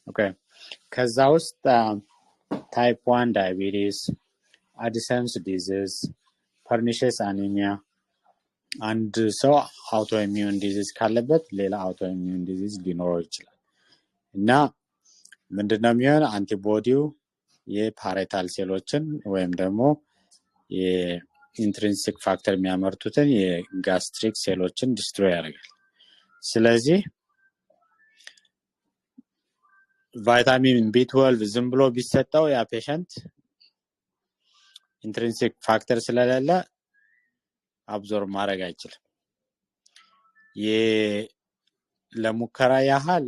ኦኬ ከዛ ውስጥ ታይፕ 1 ዳያቤቲስ አዲሰንስ ዲዚዝ ፐርኒሺየስ አኒሚያ አንድ ሰው አውቶኢሚዩን ዲዚዝ ካለበት ሌላ አውቶኢሚዩን ዲዚዝ ሊኖረው ይችላል እና ምንድነው የሚሆነው አንቲቦዲው የፓሬታል ሴሎችን ወይም ደግሞ የኢንትሪንሲክ ፋክተር የሚያመርቱትን የጋስትሪክ ሴሎችን ዲስትሮይ ያደርጋል ስለዚህ ቫይታሚን B12 ዝም ብሎ ቢሰጠው ያ ፔሸንት ኢንትሪንሲክ ፋክተር ስለሌለ አብዞርብ ማድረግ አይችልም ለሙከራ ያህል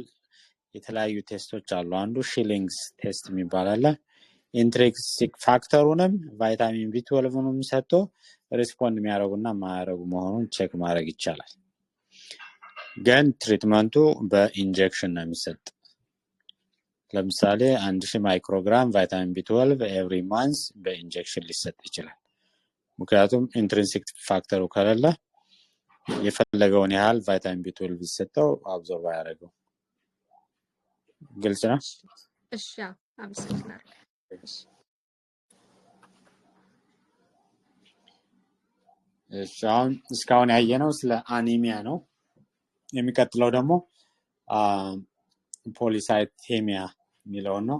የተለያዩ ቴስቶች አሉ አንዱ ሺሊንግስ ቴስት የሚባል አለ ኢንትሪንሲክ ፋክተሩንም ቫይታሚን B12ንም ሰጥቶ ሪስፖንድ የሚያደርጉና ማያደርጉ መሆኑን ቼክ ማድረግ ይቻላል ግን ትሪትመንቱ በኢንጀክሽን ነው የሚሰጥ ለምሳሌ 1000 ማይክሮግራም ቫይታሚን B12 ኤቭሪ ማንስ በኢንጀክሽን ሊሰጥ ይችላል ምክንያቱም ኢንትሪንሲክ ፋክተሩ ከሌለ የፈለገውን ያህል ቫይታሚን B12 ቢሰጠው አብዞርብ አያደርገው ግልጽ ነው እሺ አመሰግናለሁ እሺ አሁን እስካሁን ያየነው ስለ አኒሚያ ነው የሚቀጥለው ደግሞ ፖሊሳይቴሚያ የሚለው ነው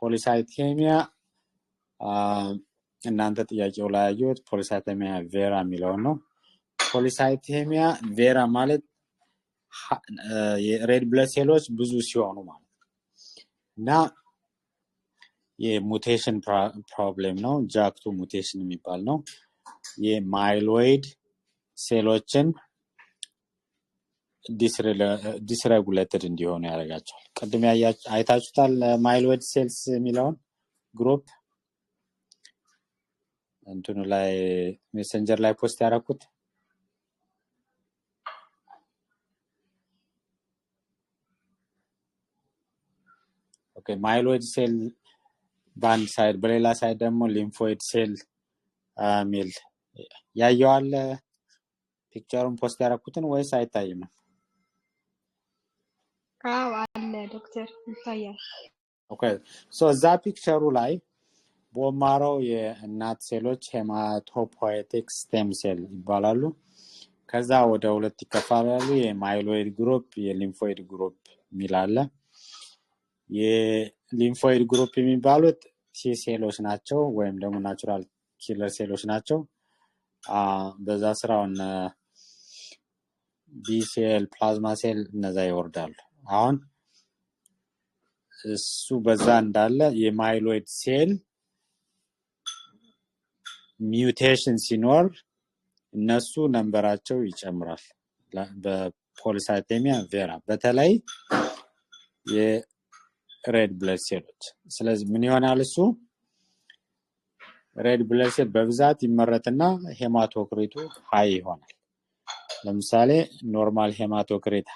ፖሊሳይቴሚያ እናንተ ጥያቄው ላይ ያዩት ፖሊሳይቴሚያ ቬራ የሚለው ነው ፖሊሳይቴሚያ ቬራ ማለት የሬድ ብለድ ሴሎች ብዙ ሲሆኑ ማለት እና የሙቴሽን ፕሮብሌም ነው ጃክቱ ሙቴሽን የሚባል ነው የማይሎይድ ሴሎችን ዲስሬጉሌትድ እንዲሆኑ ያደርጋቸዋል ቀድም አይታችሁታል ማይሎይድ ሴልስ የሚለውን ግሩፕ እንትኑ ላይ ሜሴንጀር ላይ ፖስት ያደረኩት ኦኬ ማይሎይድ ሴል ባንድ ሳይድ በሌላ ሳይድ ደግሞ ሊምፎይድ ሴል ሚል ያየዋል ፒክቸሩን ፖስት ያደረኩትን ወይስ አይታይም አዎ አለ ዶክተር ይታያል ኦኬ ሶ እዛ ፒክቸሩ ላይ ቦማራው የእናት ሴሎች ሄማቶፖietic ስቴም ሴል ይባላሉ ከዛ ወደ ሁለት ይከፋፈላሉ የማይሎይድ ግሩፕ የሊምፎይድ ግሩፕ ሚላለ የሊምፎይድ ግሩፕ የሚባሉት ቲ ሴሎች ናቸው ወይም ደግሞ ናቹራል ኪለር ሴሎች ናቸው በዛ ስራውን ቢ ሴል ፕላዝማ ሴል እነዛ ይወርዳሉ አሁን እሱ በዛ እንዳለ የማይሎይድ ሴል ሚውቴሽን ሲኖር እነሱ ነምበራቸው ይጨምራል በፖሊሳይቴሚያ ቬራ በተለይ የሬድ ብለድ ሴሎች ስለዚህ ምን ይሆናል እሱ ሬድ ብለድ ሴል በብዛት ይመረትና ሄማቶክሪቱ ሃይ ይሆናል ለምሳሌ ኖርማል ሄማቶክሪት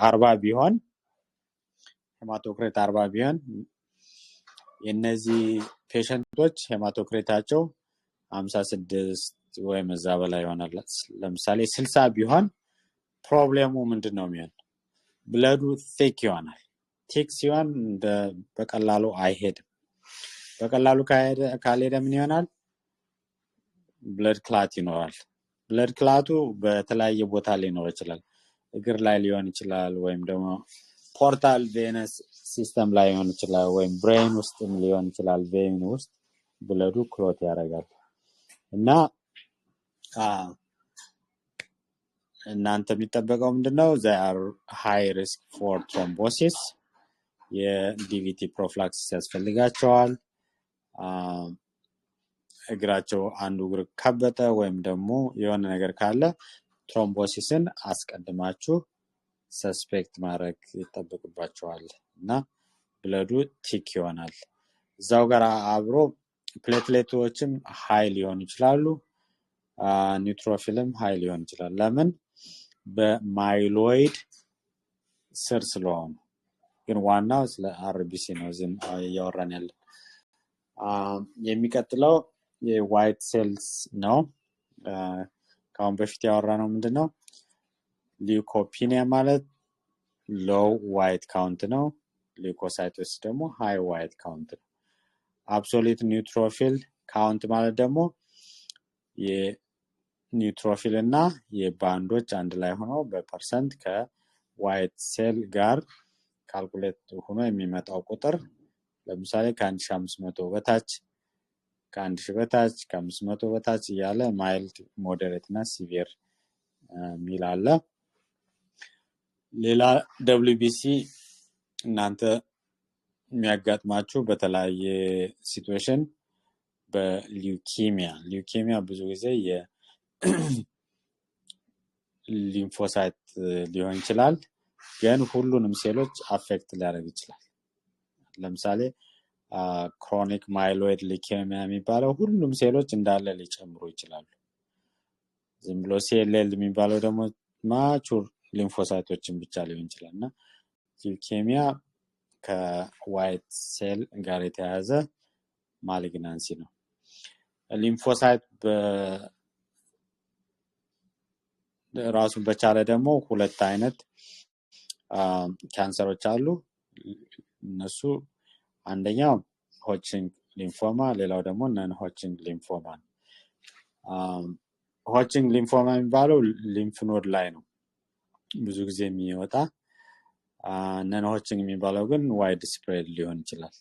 40 ቢሆን ሄማቶክሪት 40 ቢሆን የነዚህ ፔሸንቶች ሄማቶክሪታቸው 56 ወይም እዛ በላይ ይሆናል ለምሳሌ 60 ቢሆን ፕሮብሌሙ ምንድነው የሚሆነው ብለዱ ቲክ ይሆናል ቲክ ሲሆን በቀላሉ አይሄድም በቀላሉ ካልሄደ ምን ይሆናል ብለድ ክላት ይኖራል ብለድ ክላቱ በተለያየ ቦታ ሊኖር ይችላል እግር ላይ ሊሆን ይችላል ወይም ደግሞ ፖርታል ቬነስ ሲስተም ላይ ሊሆን ይችላል ወይም ብሬን ውስጥም ሊሆን ይችላል ቬን ውስጥ ብለዱ ክሎት ያደርጋል እና እናንተ የሚጠበቀው ምንድነው they are high risk for thrombosis የዲቪቲ ፕሮፊላክሲስ ያስፈልጋቸዋል እግራቸው አንዱ እግር ከበጠ ወይም ደግሞ የሆነ ነገር ካለ ትሮምቦሲስን አስቀድማችሁ ሰስፔክት ማድረግ ይጠበቅባቸዋል እና ብለዱ ቲክ ይሆናል እዛው ጋር አብሮ ፕሌትሌቶችም ሃይ ሊሆኑ ይችላሉ ኒውትሮፊልም ሃይ ሊሆን ይችላል ለምን በማይሎይድ ስር ስለሆነ ግን ዋናው ስለ አርቢሲ ነው ዝም ያወራን ያለ የሚቀጥለው የዋይት ሴልስ ነው ካሁን በፊት ያወራነው ምንድነው ሊውኮፒኒያ ማለት ሎው ዋይት ካውንት ነው። ሊኮሳይቶስ ደግሞ ሃይ ዋይት ካውንት ነው። አብሶሉት ኒውትሮፊል ካውንት ማለት ደግሞ የኒውትሮፊል እና የባንዶች አንድ ላይ ሆነው በፐርሰንት ከዋይት ሴል ጋር ካልኩሌት ሆኖ የሚመጣው ቁጥር ለምሳሌ ከ1500 በታች ከ1000 በታች ከ500 በታች እያለ ማይልድ ሞዴሬት እና ሲቪር ሚል አለ። ሌላ WBC እናንተ የሚያጋጥማችሁ በተለያየ ሲቹዌሽን በሊውኬሚያ ብዙ ጊዜ የሊምፎሳይት ሊሆን ይችላል፣ ግን ሁሉንም ሴሎች አፌክት ሊያደርግ ይችላል። ለምሳሌ ክሮኒክ ማይሎይድ ሊውኬሚያ የሚባለው ሁሉም ሴሎች እንዳለ ሊጨምሩ ይችላሉ። ዝም ብሎ CLL የሚባለው ደግሞ ማቹር ሊምፎሳይቶችን ብቻ ሊሆን ይችላል እና ሊውኬሚያ ከዋይት ሴል ጋር የተያያዘ ማሊግናንሲ ነው። ሊምፎሳይት ራሱን በቻለ ደግሞ ሁለት አይነት ካንሰሮች አሉ። እነሱ አንደኛው ሆችኪንግ ሊምፎማ፣ ሌላው ደግሞ ነን ሆችኪንግ ሊምፎማ ነው። ሆችኪንግ ሊምፎማ የሚባለው ሊምፍ ኖድ ላይ ነው ብዙ ጊዜ የሚወጣ። ነን ሆችኪንግ የሚባለው ግን ዋይድ ስፕሬድ ሊሆን ይችላል።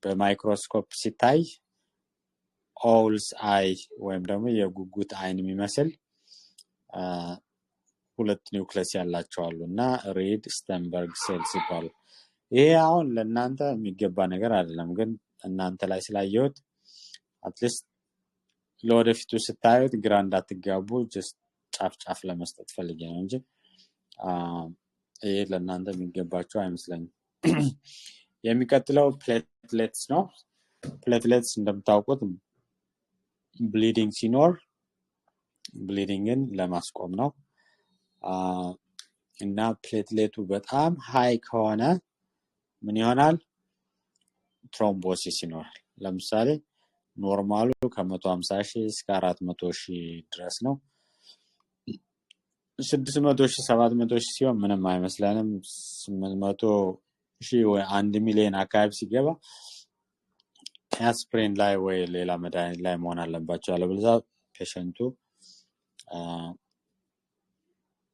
በማይክሮስኮፕ ሲታይ ኦውልስ አይ ወይም ደግሞ የጉጉት አይን የሚመስል ሁለት ኒውክለስ ያላቸው አሉ እና ሬድ ስቴንበርግ ሴልስ ይባላሉ። ይሄ አሁን ለእናንተ የሚገባ ነገር አይደለም፣ ግን እናንተ ላይ ስላየሁት አትሊስት ለወደፊቱ ስታዩት ግራ እንዳትጋቡ ጀስት ጫፍ ለመስጠት ፈልጌ ነው እንጂ ይሄ ለእናንተ የሚገባቸው አይመስለኝም። የሚቀጥለው ፕሌትሌትስ ነው። ፕሌትሌትስ እንደምታውቁት ብሊዲንግ ሲኖር ብሊዲንግን ለማስቆም ነው እና ፕሌትሌቱ በጣም ሃይ ከሆነ ምን ይሆናል? ትሮምቦሲስ ይኖራል። ለምሳሌ ኖርማሉ ከ150,000 እስከ 400,000 ድረስ ነው። 600,000 700,000 ሲሆን ምንም አይመስለንም። 800,000 ወይ 1 ሚሊዮን አካባቢ ሲገባ አስፕሪን ላይ ወይ ሌላ መድኃኒት ላይ መሆን አለባቸው፣ ያለበለዚያ ፔሸንቱ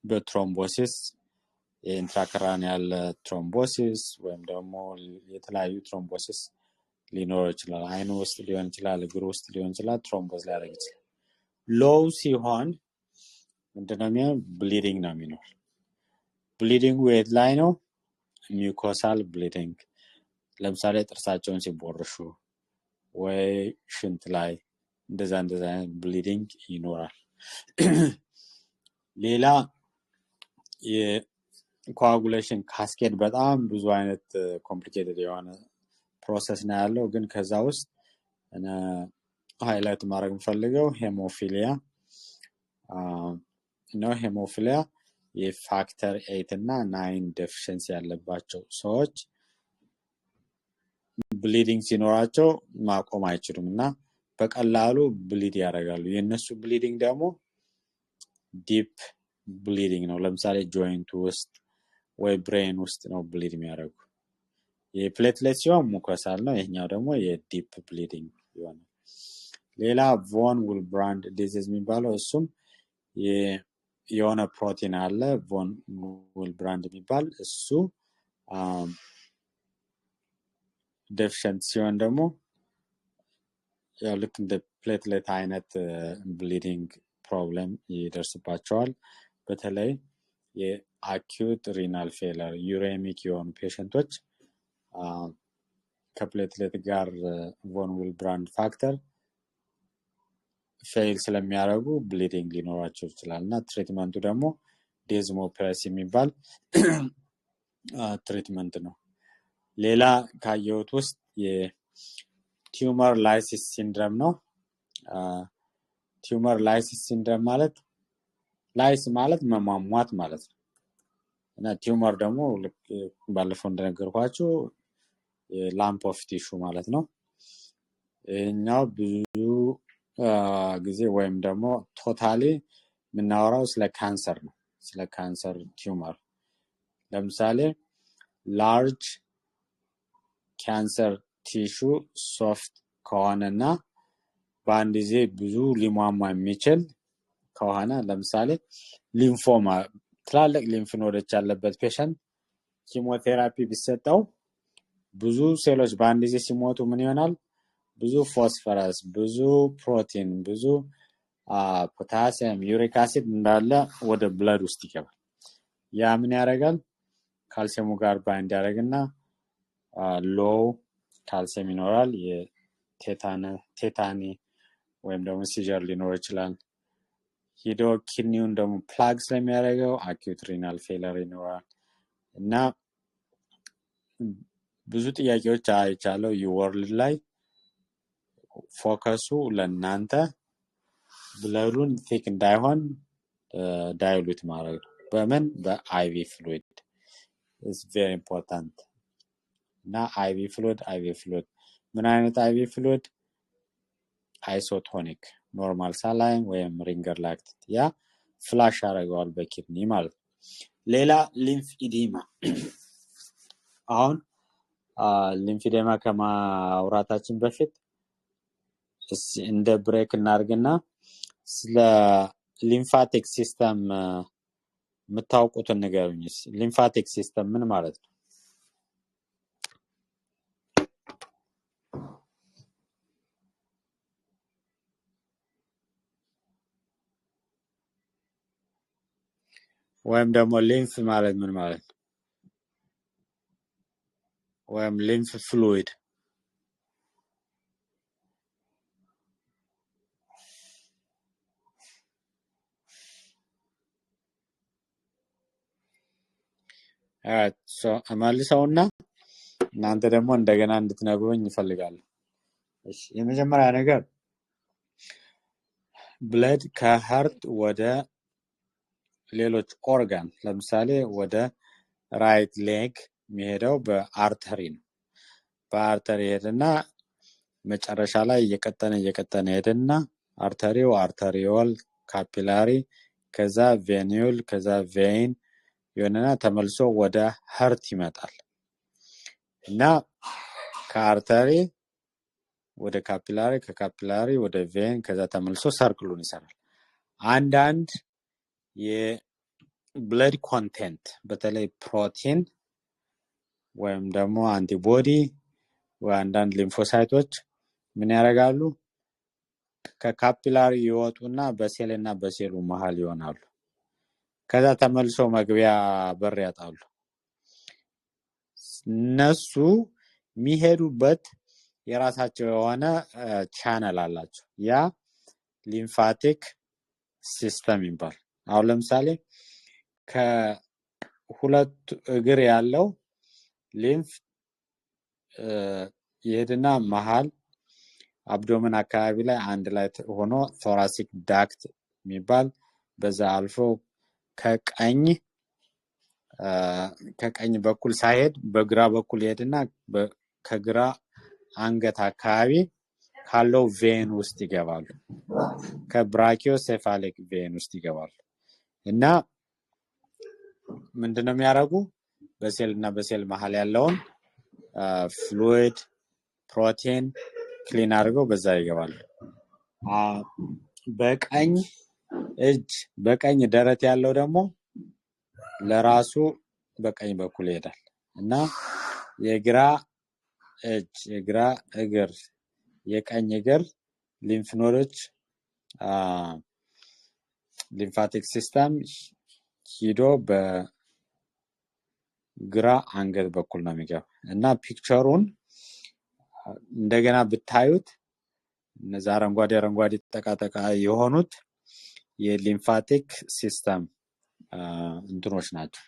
በትሮምቦሲስ የኢንትራክራኒያል ትሮምቦሲስ ወይም ደግሞ የተለያዩ ትሮምቦሲስ ሊኖር ይችላል። አይኑ ውስጥ ሊሆን ይችላል፣ እግሩ ውስጥ ሊሆን ይችላል። ትሮምቦስ ሊያደርግ ይችላል። ሎው ሲሆን ምንድነው የሚሆነው? ብሊዲንግ ነው የሚኖር። ብሊዲንግ የት ላይ ነው? ሚውኮሳል ብሊዲንግ። ለምሳሌ ጥርሳቸውን ሲቦርሹ ወይ ሽንት ላይ እንደዛ አይነት ብሊዲንግ ይኖራል። ሌላ የኮአጉሌሽን ካስኬድ በጣም ብዙ አይነት ኮምፕሊኬትድ የሆነ ፕሮሰስ ነው ያለው፣ ግን ከዛ ውስጥ ሃይላይት ማድረግ የምፈልገው ሄሞፊሊያ ነው። ሄሞፊሊያ የፋክተር 8 እና 9 ዴፊሽንሲ ያለባቸው ሰዎች ብሊዲንግ ሲኖራቸው ማቆም አይችሉም እና በቀላሉ ብሊድ ያደርጋሉ። የነሱ ብሊዲንግ ደግሞ ዲፕ ብሊዲንግ ነው። ለምሳሌ ጆይንት ውስጥ ወይ ብሬን ውስጥ ነው ብሊድ የሚያደርጉ። የፕሌትሌት ሲሆን ሙኮሳል ነው፣ ይሄኛው ደግሞ የዲፕ ብሊዲንግ ይሆናል። ሌላ ቮን ዊልብራንድ ዲዚዝ የሚባለው እሱም የሆነ ፕሮቲን አለ ቮን ዊልብራንድ የሚባል እሱ ዴፊሽንት ሲሆን ደግሞ ያው ልክ እንደ ፕሌትሌት አይነት ብሊዲንግ ፕሮብለም ይደርስባቸዋል። በተለይ የአኪዩት ሪናል ፌለር ዩሬሚክ የሆኑ ፔሸንቶች ከፕሌትሌት ጋር ቮን ዊልብራንድ ፋክተር ፌል ስለሚያደርጉ ብሊዲንግ ሊኖራቸው ይችላል እና ትሪትመንቱ ደግሞ ዴዝሞፕሬስ የሚባል ትሪትመንት ነው። ሌላ ካየሁት ውስጥ የቲዩመር ላይሲስ ሲንድረም ነው። ቲዩመር ላይሲስ ሲንድረም ማለት ላይስ ማለት መሟሟት ማለት ነው እና ቲዩመር ደግሞ ባለፈው እንደነገርኳችሁ ላምፕ ኦፍ ቲሹ ማለት ነው። ይህኛው ብዙ ጊዜ ወይም ደግሞ ቶታሊ የምናወራው ስለ ካንሰር ነው፣ ስለ ካንሰር ቲዩመር ለምሳሌ large cancer tissue soft ከሆነና በአንድ ጊዜ ብዙ ሊሟሟ የሚችል ከሆነ ለምሳሌ ሊምፎማ ትላልቅ ሊምፍ ኖዶች ያለበት ፔሸንት ኪሞቴራፒ ቢሰጠው ብዙ ሴሎች በአንድ ጊዜ ሲሞቱ ምን ይሆናል? ብዙ ፎስፈረስ፣ ብዙ ፕሮቲን፣ ብዙ ፖታሲየም፣ ዩሪክ አሲድ እንዳለ ወደ ብለድ ውስጥ ይገባል። ያ ምን ያደርጋል? ካልሲየሙ ጋር ባይንድ ያደርግና ሎው ካልሲየም ይኖራል። የቴታኒ ወይም ደግሞ ሲጀር ሊኖር ይችላል። ሂዶ ኪድኒውን ደግሞ ፕላግ ስለሚያደርገው አኪዩት ሪናል ፌለር ይኖራል። እና ብዙ ጥያቄዎች አይቻለው ዩወርልድ ላይ ፎከሱ ለእናንተ ብለዱን ቲክ እንዳይሆን ዳይሉት ማድረግ ነው። በምን? በአይቪ ፍሉይድ is very important። እና አይቪ ፍሉይድ ምን አይነት አይቪ ፍሉይድ? አይሶቶኒክ ኖርማል ሳላይን ወይም ሪንገር ላክቲት ያ ፍላሽ ያደርገዋል በኪድኒ ማለት ነው። ሌላ ሊምፍ ኢዲማ። አሁን ሊምፍ ኢዲማ ከማውራታችን በፊት እንደ ብሬክ እናርግና ስለ ሊምፋቲክ ሲስተም የምታውቁትን ንገሩኝ። ሊምፋቲክ ሲስተም ምን ማለት ነው? ወይም ደግሞ ሊምፍ ማለት ምን ማለት ነው? ወይም ሊምፍ ፍሉይድ መልሰውና እናንተ ደግሞ እንደገና እንድትነግሩኝ ይፈልጋሉ። እሺ የመጀመሪያ ነገር ብለድ ከሃርት ወደ ሌሎች ኦርጋን ለምሳሌ ወደ ራይት ሌግ የሚሄደው በአርተሪ ነው። በአርተሪ ሄድና መጨረሻ ላይ እየቀጠነ ሄድና አርተሪው አርተሪዮል ካፒላሪ ከዛ ቬኒዩል ከዛ ቬይን ይሆንና ተመልሶ ወደ ሃርት ይመጣል። እና ከአርተሪ ወደ ካፒላሪ ከካፒላሪ ወደ ቬን ከዛ ተመልሶ ሰርክሉን ይሰራል። አንዳንድ የብለድ ኮንቴንት በተለይ ፕሮቲን ወይም ደግሞ አንቲቦዲ ወይ አንዳንድ ሊምፎሳይቶች ምን ያደርጋሉ? ከካፒላሪ ይወጡና በሴልና በሴሉ መሃል ይሆናሉ። ከዛ ተመልሶ መግቢያ በር ያጣሉ። እነሱ የሚሄዱበት የራሳቸው የሆነ ቻነል አላቸው። ያ ሊምፋቲክ ሲስተም ይባላል። አሁን ለምሳሌ ከሁለት እግር ያለው ሊምፍ ይሄድና መሃል አብዶመን አካባቢ ላይ አንድ ላይ ሆኖ ቶራሲክ ዳክት የሚባል በዛ አልፎ ከቀኝ በኩል ሳይሄድ በግራ በኩል ይሄድና ከግራ አንገት አካባቢ ካለው ቬን ውስጥ ይገባሉ። ከብራኪዮሴፋሊክ ቬን ውስጥ ይገባሉ። እና ምንድነው የሚያደርጉ? በሴልና በሴል መሃል ያለውን ፍሉይድ ፕሮቲን ክሊን አድርገው በዛ ይገባሉ። በቀኝ እጅ በቀኝ ደረት ያለው ደግሞ ለራሱ በቀኝ በኩል ይሄዳል። እና የግራ እጅ የግራ እግር የቀኝ እግር ሊምፍ ኖዶች ሊምፋቲክ ሲስተም ሂዶ በግራ አንገት በኩል ነው የሚገባ። እና ፒክቸሩን እንደገና ብታዩት እነዛ አረንጓዴ ጠቃጠቃ የሆኑት የሊምፋቲክ ሲስተም እንትኖች ናቸው፣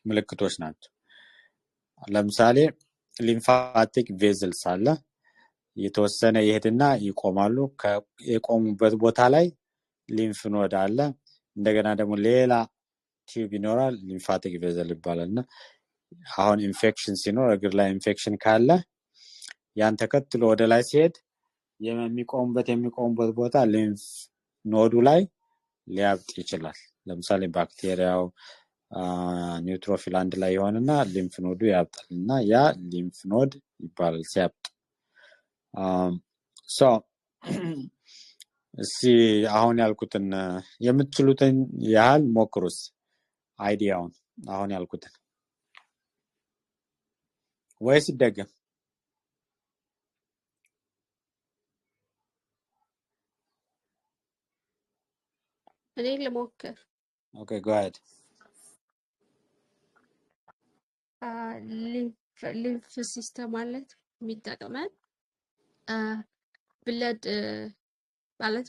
ምልክቶች ናቸው። ለምሳሌ ሊምፋቲክ ቬዝልስ አለ። የተወሰነ ይሄድና ይቆማሉ። የቆሙበት ቦታ ላይ ሊምፍ ኖድ አለ። እንደገና ደግሞ ሌላ ቲዩብ ይኖራል፣ ሊምፋቲክ ቬዝል ይባላልና አሁን ኢንፌክሽን ሲኖር እግር ላይ ኢንፌክሽን ካለ ያን ተከትሎ ወደ ላይ ሲሄድ የሚቆሙበት ቦታ ሊምፍ ኖዱ ላይ ሊያብጥ ይችላል። ለምሳሌ ባክቴሪያው ኒውትሮፊል አንድ ላይ ይሆንና ሊምፍ ኖዱ ያብጣልና ያ ሊምፍ ኖድ ይባላል ሲያብጥ። ሶ እሺ አሁን ያልኩትን የምትችሉትን ያህል ሞክሩስ አይዲያውን አሁን ያልኩትን ወይስ ይደገም? እኔ ልሞክር። ኦኬ go ahead። ሊምፍ ሲስተም ማለት የሚጠቅመን ብለድ ማለት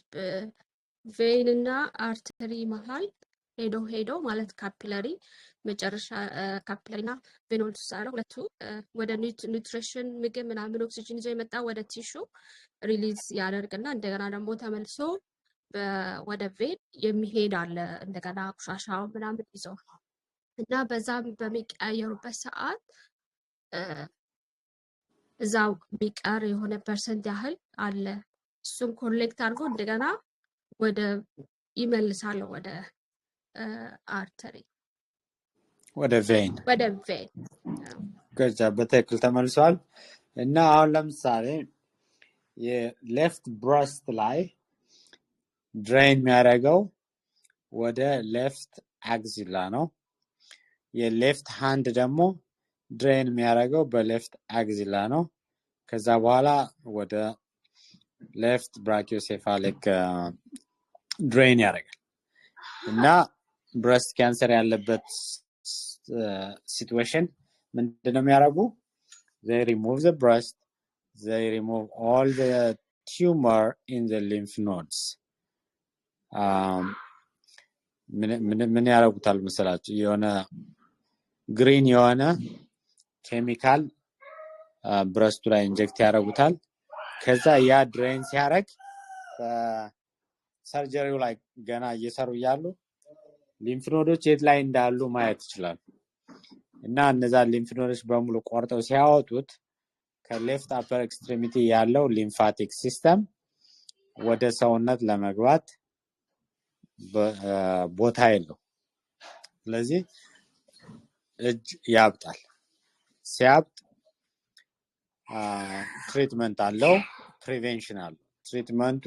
ቬን እና አርተሪ መሃል ሄዶ ማለት ካፒላሪ መጨረሻ ካፒላሪ እና ቬኖልስ አለው ሁለቱ ወደ ኒውትሪሽን ምግብ ምናምን ኦክሲጅን ይዞ የመጣ ወደ ቲሹ ሪሊዝ ያደርግና እንደገና ደግሞ ተመልሶ ወደ ቬን የሚሄድ አለ እንደገና ቆሻሻው ምናምን ይዞ እና በዛም በሚቀያየሩበት ሰዓት እዛው ቢቀር የሆነ ፐርሰንት ያህል አለ እሱን ኮሌክት አድርጎ እንደገና ወደ ይመልሳል ወደ አርተሪ ወደ ቬን ከዛ በትክክል ተመልሷል። እና አሁን ለምሳሌ የሌፍት ብረስት ላይ ድሬን የሚያደርገው ወደ ሌፍት አክሲላ ነው። የሌፍት ሃንድ ደግሞ ድሬን የሚያደርገው በሌፍት አክሲላ ነው። ከዛ በኋላ ወደ ሌፍት ብራኪዮሴፋሊክ ድሬን ያደርጋል። እና ብረስት ካንሰር ያለበት ሲቹዌሽን ምንድነው የሚያደርጉ? they remove the breast, they remove all the tumor in the lymph nodes. ምን ያደርጉታል መሰላችሁ? የሆነ ግሪን የሆነ ኬሚካል ብረስቱ ላይ ኢንጀክት ያደርጉታል። ከዛ ያ ድሬን ሲያደርግ በሰርጀሪው ላይ ገና እየሰሩ እያሉ ሊምፍ ኖዶች የት ላይ እንዳሉ ማየት ይችላል። እና እነዛ ሊምፍ ኖዶች በሙሉ ቆርጠው ሲያወጡት ከሌፍት አፐር ኤክስትሪሚቲ ያለው ሊምፋቲክ ሲስተም ወደ ሰውነት ለመግባት ቦታ የለው። ስለዚህ እጅ ያብጣል። ሲያብጥ ትሪትመንት አለው፣ ፕሪቬንሽን አለው። ትሪትመንቱ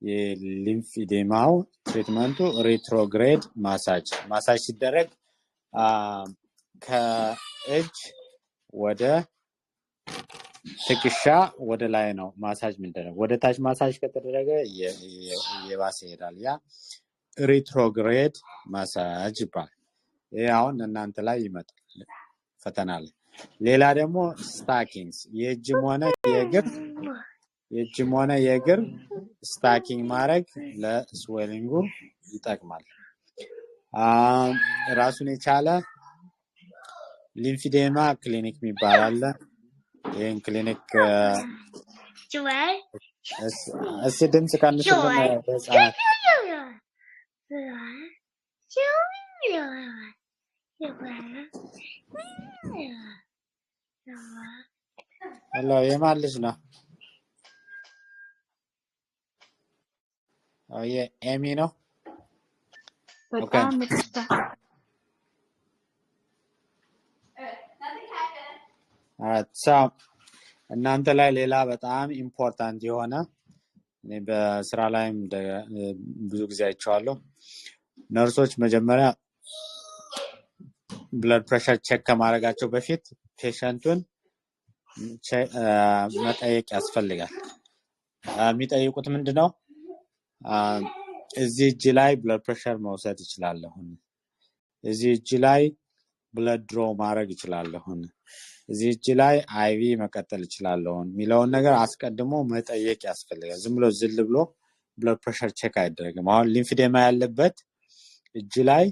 የሊምፊዴማው ትሪትመንቱ ሪትሮግሬድ ማሳጅ ሲደረግ ከእጅ ወደ ትከሻ ወደ ላይ ነው ማሳጅ የሚደረግ። ወደ ታች ማሳጅ ከተደረገ የባሰ ይሄዳል። ያ ሪትሮግሬድ ማሳጅ ይባላል። ይሄ አሁን እናንተ ላይ ይመጣል ፈተና ላይ። ሌላ ደግሞ ስታኪንግስ የእጅም ሆነ የእግር ስታኪንግ ማድረግ ለስዌሊንጉ ይጠቅማል። ራሱን የቻለ ሊምፊዴማ ክሊኒክ የሚባል አለ። ይሄን ክሊኒክ እሺ ድምጽ ቀንሱልን ህፃናት። ሄሎ የማን ልጅ ነው? ኤሚ ነው። በጣም ምርጥ እናንተ ላይ ሌላ በጣም ኢምፖርታንት የሆነ እኔ በስራ ላይም ብዙ ጊዜ አይቼዋለሁ። ነርሶች መጀመሪያ ብለድ ፕሬሸር ቼክ ከማድረጋቸው በፊት ፔሸንቱን መጠየቅ ያስፈልጋል። የሚጠይቁት ምንድነው? እዚህ እጅ ላይ ብለድ ፕሬሸር መውሰድ ይችላለሁ፣ እዚህ እጅ ላይ ብለድ ድሮ ማድረግ ይችላለሁ፣ እዚህ እጅ ላይ አይቪ መቀጠል ይችላለሁ የሚለውን ነገር አስቀድሞ መጠየቅ ያስፈልጋል። ዝም ብሎ ዝል ብሎ ብለድ ፕሬሸር ቼክ አይደረግም። አሁን ሊምፊዴማ ያለበት እጅ ላይ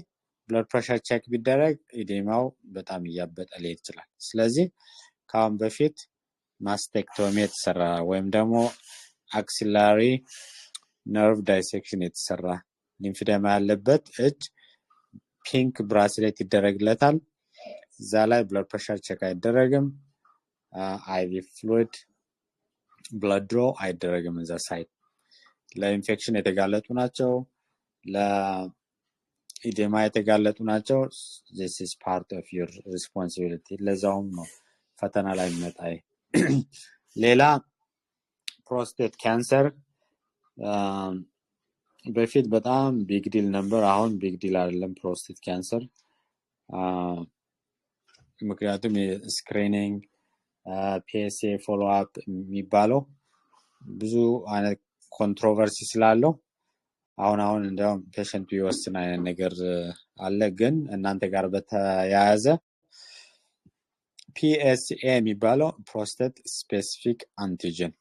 ብለድ ፕሬሸር ቼክ ቢደረግ ኢዴማው በጣም እያበጠ ሊሄድ ይችላል። ስለዚህ ካሁን በፊት ማስቴክቶሚ የተሰራ ወይም ደግሞ አክሲላሪ ነርቭ ዳይሴክሽን የተሰራ ሊምፊዴማ ያለበት እጅ ፒንክ ብራስሌት ይደረግለታል። እዛ ላይ ብለድ ፕሬሸር ቼክ አይደረግም። አይቪ ፍሉይድ ብለድ ድሮ አይደረግም። እዛ ሳይት ለኢንፌክሽን የተጋለጡ ናቸው፣ ኢዴማ የተጋለጡ ናቸው this is part of your responsibility ለዛውም ነው ፈተና ላይ መጣይ ሌላ prostate cancer በፊት በጣም ቢግ ዲል ነበር አሁን ቢግ ዲል አይደለም prostate cancer ምክንያቱም ስክሪኒንግ PSA ፎሎ አፕ የሚባለው ብዙ አይነት ኮንትሮቨርሲ ስላለው አሁን እንደውም ፔሸንቱ ይወስን አይነት ነገር አለ ግን እናንተ ጋር በተያያዘ PSA የሚባለው ፕሮስቴት ስፔሲፊክ አንቲጀን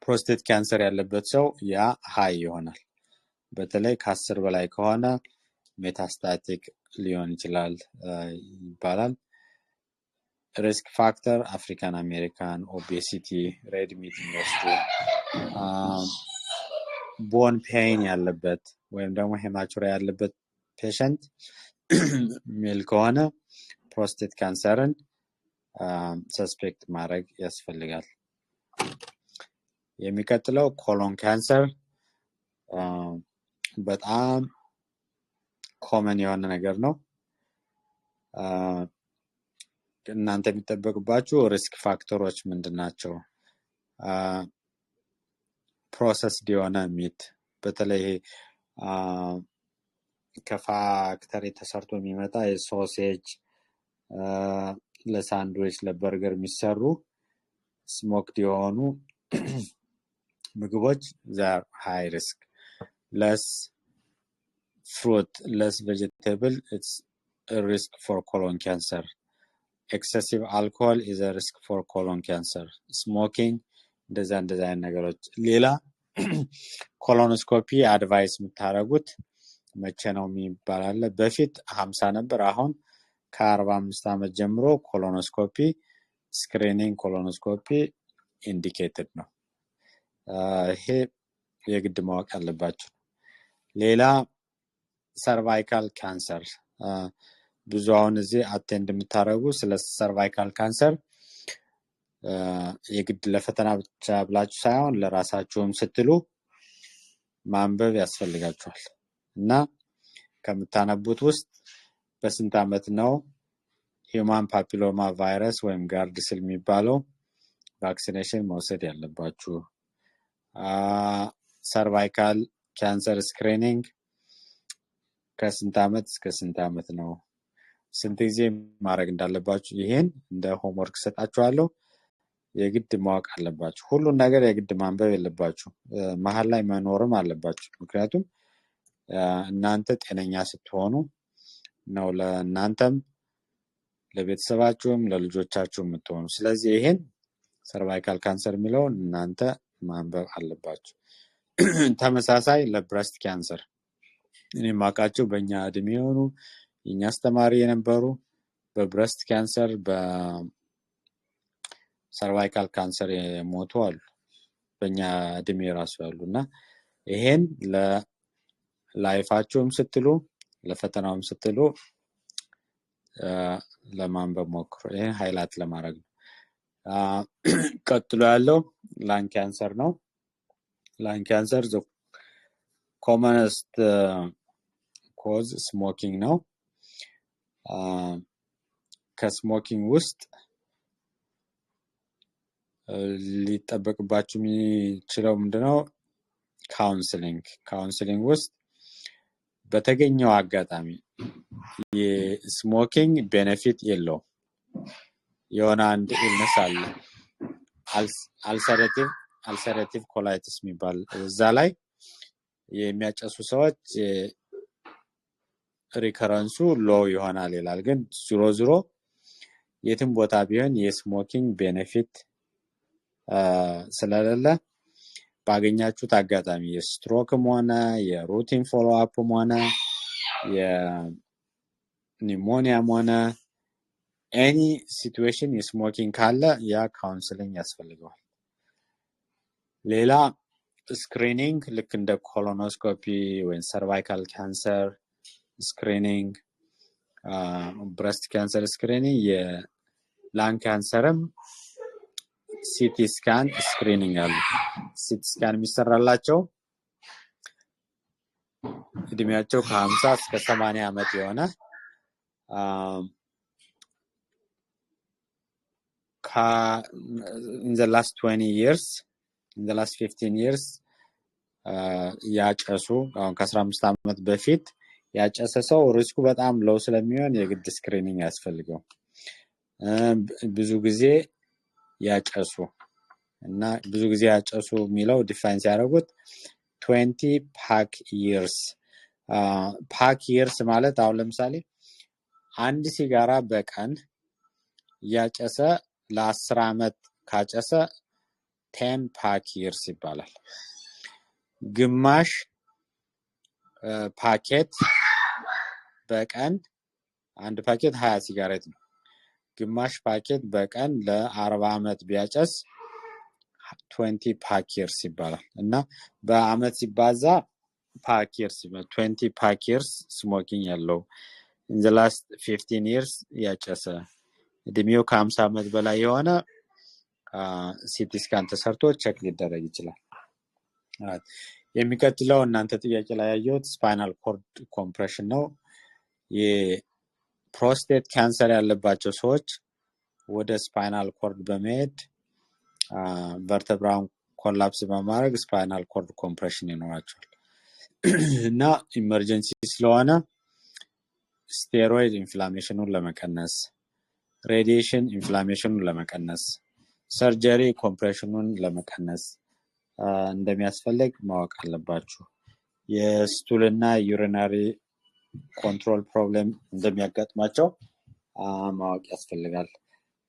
ፕሮስቴት ካንሰር ያለበት ሰው ያ ሃይ ይሆናል በተለይ ከ10 በላይ ከሆነ ሜታስታቲክ ሊሆን ይችላል ይባላል risk factor African American obesity red meat industry bone pain ያለበት ወይም ደግሞ ሄማቹሪያ ያለበት ፔሸንት ሜል ከሆነ ፕሮስቴት ካንሰርን ሰስፔክት ማድረግ ያስፈልጋል የሚከተለው ኮሎን ካንሰር በጣም ኮመን የሆነ ነገር ነው እናንተ የሚጠበቅባችሁ ሪስክ ፋክተሮች ምንድናቸው ፕሮሰስ ዲዮና ሚት በተለይ ከፋክተሪ ተሰርቶ የሚመጣ የሶሴጅ ለሳንድዊች ለበርገር የሚሰሩ ስሞክ ዲዮኑ ምግቦች ዛር ሃይ ሪስክ less fruit less vegetable it's a risk for colon cancer excessive alcohol is a risk for colon cancer smoking እንደዛ ነገሮች ሌላ ኮሎኖስኮፒ አድቫይስ የምታረጉት መቼ ነው የሚባላል በፊት 50 ነበር አሁን ከ45 አመት ጀምሮ ኮሎኖስኮፒ ስክሪኒንግ ኮሎኖስኮፒ ኢንዲኬትድ ነው ይሄ የግድ ማወቅ አለባችሁ ሌላ ሰርቫይካል ካንሰር ብዙ አሁን እዚህ አቴንድ የምታረጉ ስለ ሰርቫይካል ካንሰር የግድ ለፈተና ብቻ ብላችሁ ሳይሆን ለራሳችሁም ስትሉ ማንበብ ያስፈልጋችኋል እና ከምታነቡት ውስጥ በስንት አመት ነው ሂዩማን ፓፒሎማ ቫይረስ ወይም ጋርዳሲል የሚባለው ቫክሲኔሽን መውሰድ ያለባችሁ ሰርቫይካል ካንሰር ስክሪኒንግ ከስንት አመት እስከ ስንት አመት ነው ስንት ጊዜ ማድረግ እንዳለባችሁ ይሄን እንደ ሆምወርክ ሰጣችኋለሁ የግድ ማወቅ አለባችሁ ሁሉን ነገር የግድ ማንበብ የለባችሁ መሃል ላይ መኖርም አለባችሁ ምክንያቱም እናንተ ጤነኛ ስትሆኑ ነው ለእናንተም ለቤተሰባችሁም ለልጆቻችሁም የምትሆኑ ስለዚህ ይሄን ሰርቫይካል ካንሰር የሚለው እናንተ ማንበብ አለባችሁ ተመሳሳይ ለብሬስት ካንሰር እኔ ማቃቸው በእኛ እድሜ ሆኑ የኛ አስተማሪ የነበሩ በብሬስት ካንሰር በሰርቫይካል ካንሰር የሞቱ አሉ በእኛ እድሜ ራሱ ያሉና ይሄን ለላይፋችሁም ስትሉ ለፈተናውም ስትሉ ለማንበብ ሞክሩ ይሄን ሃይላይት ለማድረግ ቀጥሎ ያለው ላንግ ካንሰር ነው ላንግ ካንሰር the commonest cause smoking ነው ከስሞኪንግ ውስጥ ሊጠበቅባችሁ የሚችለው ምንድነው ካውንስሊንግ ውስጥ በተገኘው አጋጣሚ የስሞኪንግ ቤኔፊት የለው የሆነ አንድ ኢልነስ አለ አልሰሬቲቭ ኮላይቲስ የሚባል እዛ ላይ የሚያጨሱ ሰዎች ሪከረንሱ ሎው ይሆናል ይላል ግን ዙሮ የትም ቦታ ቢሆን የስሞኪንግ ቤኔፊት ስለሌለ ባገኛችሁት አጋጣሚ የስትሮክም ሆነ የሩቲን ፎሎ አፕም ሆነ የኒሞኒያም ሆነ ኤኒ ሲቹዌሽን የስሞኪንግ ካለ ያ ካውንስሊንግ ያስፈልገዋል ሌላ ስክሪኒንግ ልክ እንደ ኮሎኖስኮፒ ወይ ሰርቫይካል ካንሰር ስክሪኒንግ ብሬስት ካንሰር ስክሪኒንግ የላንግ ካንሰርም ሲቲ ስካን ስክሪኒንግ አለ ሲቲ ስካን የሚሰራላቸው እድሜያቸው ከ50 እስከ 80 ዓመት የሆነ in the last 20 years, in the last 15 years ያጨሱ አሁን ከ15 ዓመት በፊት ያጨሰ ሰው ሪስኩ በጣም ሎው ስለሚሆን የግድ ስክሪኒንግ ያስፈልገው። ብዙ ጊዜ ያጨሱ እና ብዙ ጊዜ ያጨሱ የሚለው ዲፋይን ሲያደርጉት 20 pack years pack years ማለት አሁን ለምሳሌ አንድ ሲጋራ በቀን ያጨሰ ለ10 ዓመት ካጨሰ 10 pack years ይባላል። ግማሽ ፓኬት በቀን አንድ ፓኬት 20 ሲጋሬት ነው። ግማሽ ፓኬት በቀን ለ40 ዓመት ቢያጨስ 20 pack years ይባላል እና በአመት ሲባዛ pack years 20 pack years ስሞኪንግ ያለው in the last 15 years ያጨሰ እድሜው ከ50 ዓመት በላይ የሆነ ሲቲ ስካን ተሰርቶ ቼክ ሊደረግ ይችላል። የሚከተለው እናንተ ጥያቄ ላይ ያየሁት ስፓይናል ኮርድ ኮምፕሬሽን ነው። የፕሮስቴት ካንሰር ያለባቸው ሰዎች ወደ ስፓይናል ኮርድ በመሄድ ቨርተብራውን ኮላፕስ በማድረግ ስፓይናል ኮርድ ኮምፕሬሽን ይኖራቸዋል እና ኢመርጀንሲ ስለሆነ ስቴሮይድ ኢንፍላሜሽኑን ለመቀነስ፣ ሬዲዬሽን ኢንፍላሜሽኑን ለመቀነስ፣ ሰርጀሪ ኮምፕሬሽኑን ለመቀነስ እንደሚያስፈልግ ማወቅ አለባችሁ። የስቱልና ዩሪናሪ ኮንትሮል ፕሮብሌም እንደሚያጋጥማቸው ማወቅ ያስፈልጋል።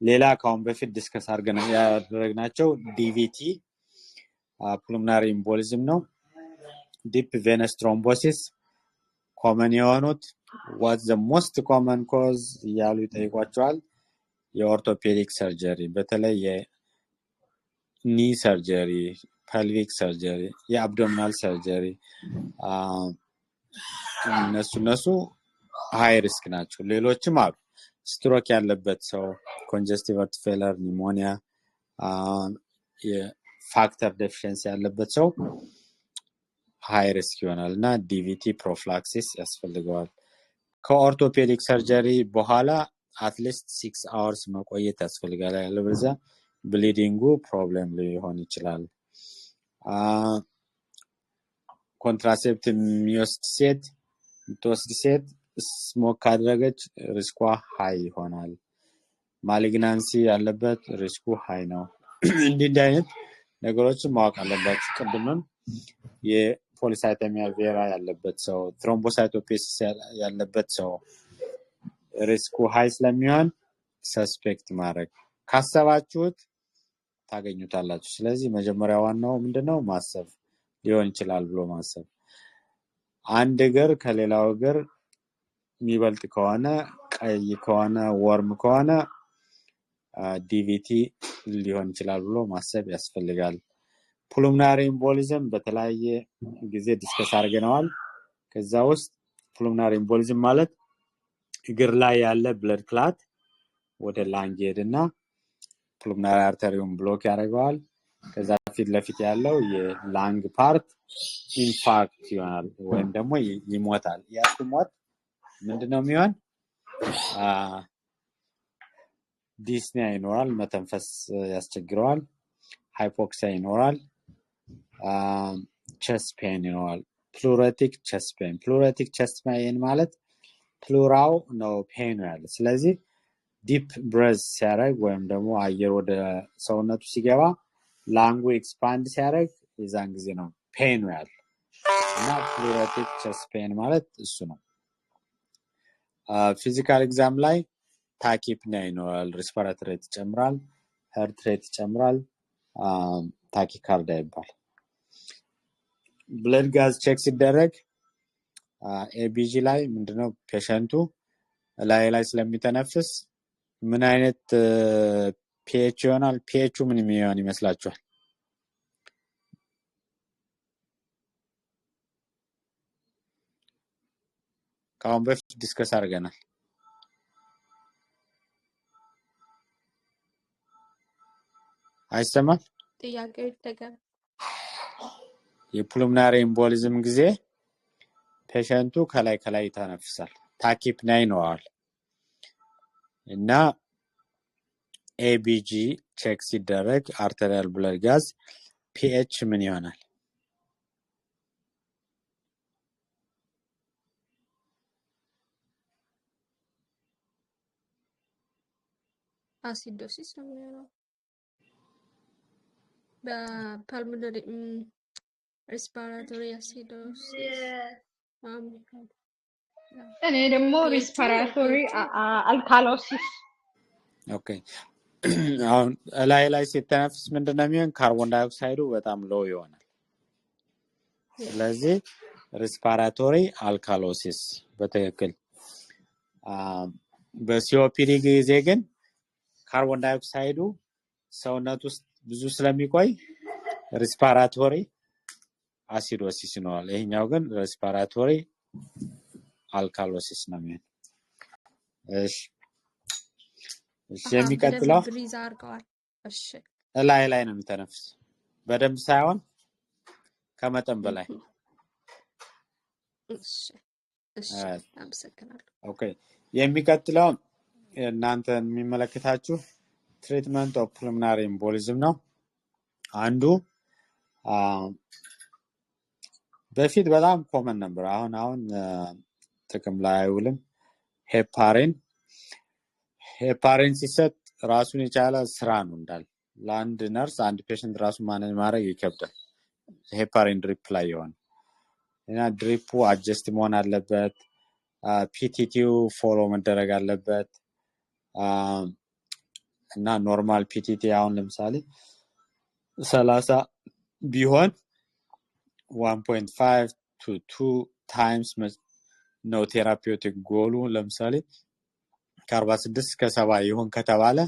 ሌላ ካሁን በፊት ዲስከስ አድርገን ያደረግናቸው ዲቪቲ ፑልሞናሪ ኢምቦሊዝም ነው። ዲፕ ቬነስ ትሮምቦሲስ ኮመን የሆኑት what the most common cause ያሉ ይጠይቋቸዋል። የኦርቶፔዲክ ሰርጀሪ በተለይ የኒ ሰርጀሪ፣ pelvic surgery, የአብዶሚናል ሰርጀሪ እነሱ ሃይ ሪስክ ናቸው። ሌሎችም አሉ። ስትሮክ ያለበት ሰው፣ ኮንጀስቲቭ ሃርት ፌለር፣ ኒሞኒያ፣ የፋክተር ዴፊሺየንሲ ያለበት ሰው ሃይ ሪስክ ይሆናል እና ዲቪቲ ፕሮፊላክሲስ ያስፈልገዋል። ከኦርቶፔዲክ ሰርጀሪ በኋላ አትሊስት 6 hours መቆየት ያስፈልጋል። ያለበለዚያ ብሊዲንጉ ፕሮብሌም ሊሆን ይችላል። ኮንትራሴፕቲቭ የሚወስድ ሴት ስሞክ ካደረገች ሪስኳ ሃይ ይሆናል። ማሊግናንሲ ያለበት ሪስኩ ሃይ ነው። እንዲህ አይነት ነገሮችን ማወቅ አለባችሁ። ቅድምም የፖሊሳይተሚያ ቬራ ያለበት ሰው፣ ትሮምቦሳይቶፔሲስ ያለበት ሰው ሪስኩ ሃይ ስለሚሆን ሰስፔክት ማድረግ ካሰባችሁት ታገኙታላችሁ። ስለዚህ መጀመሪያ ዋናው ምንድነው ማሰብ ሊሆን ይችላል ብሎ ማሰብ። አንድ እግር ከሌላው እግር የሚበልጥ ከሆነ፣ ቀይ ከሆነ፣ ወርም ከሆነ ዲቪቲ ሊሆን ይችላል ብሎ ማሰብ ያስፈልጋል። ፑልሞናሪ ኢምቦሊዝም በተለያየ ጊዜ ዲስከስ አድርገናል። ከዛ ውስጥ ፑልሞናሪ ኢምቦሊዝም ማለት እግር ላይ ያለ ብለድ ክላት ወደ ላንግ ሄድና ፑልሞናሪ አርተሪውን ብሎክ ያደርገዋል። ከዛ ፊት ለፊት ያለው የላንግ ፓርት ኢንፋርክት ይሆናል ወይም ደግሞ ይሞታል። ያ ሲሞት ምንድነው የሚሆን? ዲስኒያ ይኖራል፣ መተንፈስ ያስቸግረዋል፣ ሃይፖክሲያ ይኖራል፣ ቸስት ፔን ይኖራል። ፕሉራቲክ ቸስት ፔን። ፕሉራቲክ ቸስት ፔን ማለት ፕሉራው ነው ፔኑ ያለ። ስለዚህ ዲፕ ብሬዝ ሲያደርግ ወይም ደግሞ አየር ወደ ሰውነቱ ሲገባ ላንጉ ኤክስፓንድ ሲያደርግ የዛን ጊዜ ነው ፔኑ ያለ እና ፕሉራቲክ ቸስት ፔን ማለት እሱ ነው። ፊዚካል ኤግዛም ላይ ታኪፕኒያ ይኖራል፣ ሬስፒራተሪ ሬት ይጨምራል፣ ሀርት ሬት ይጨምራል፣ ታኪካርዲያ ይባላል። ብለድ ጋዝ ቼክ ሲደረግ ኤቢጂ ላይ ምንድነው ፔሸንቱ ላይ ስለሚተነፍስ ምን አይነት ፒኤች ይሆናል? ፒኤቹ ምን የሚሆን ይመስላችኋል? ካሁን በፊት ዲስከስ አድርገናል። አይሰማም? ጥያቄው ይደገም። የፑልሞናሪ ኢምቦሊዝም ጊዜ ፔሸንቱ ከላይ ይተነፍሳል ታኪፕኒያ ይኖራል እና ኤቢጂ ቼክ ሲደረግ አርተሪያል ብለድ ጋዝ ፒኤች ምን ይሆናል? አሲዶሲስ ነው የሚሆነው በፐልሞናሪ ሬስፒራቶሪ አሲዶሲስ እኔ ደግሞ ሬስፒራቶሪ አልካሎሲስ። ኦኬ አሁን ላይ ሲተነፍስ ምንድነው የሚሆን? ካርቦን ዳይኦክሳይዱ በጣም ሎው ይሆናል። ስለዚህ ሬስፒራቶሪ አልካሎሲስ በትክክል። በሲኦፒዲ ጊዜ ግን ካርቦን ዳይኦክሳይዱ ሰውነት ውስጥ ብዙ ስለሚቆይ ሬስፒራቶሪ አሲዶሲስ ይኖራል። ይሄኛው ግን ሬስፒራቶሪ አልካሎሲስ ነው የሚሆነው። እሺ የሚቀጥለው ብሪዝ አድርገዋል። እሺ ላይ ነው የሚተነፍስ በደንብ ሳይሆን ከመጠን በላይ። እሺ አመሰግናለሁ። ኦኬ የሚቀጥለው እናንተ የሚመለከታችሁ ትሪትመንት ኦፍ ፑልሞናሪ ኤምቦሊዝም ነው። አንዱ በፊት በጣም ኮመን ነበር፣ አሁን ጥቅም ላይ አይውልም። ሄፓሪን ሲሰጥ ራሱን የቻለ ስራ ነው እንዳል ለአንድ ነርስ አንድ ፔሸንት ራሱ ማኔጅ ማድረግ ይከብዳል። ሄፓሪን ድሪፕ ላይ ይሆን እና ድሪፑ አጀስት መሆን አለበት። ፒቲቲው ፎሎ መደረግ አለበት እና ኖርማል ፒቲቲ አሁን ለምሳሌ 30 ቢሆን 1.5 to 2 times ነው ቴራፒውቲክ ጎሉ። ለምሳሌ ከ46 እስከ 70 ይሆን ከተባለ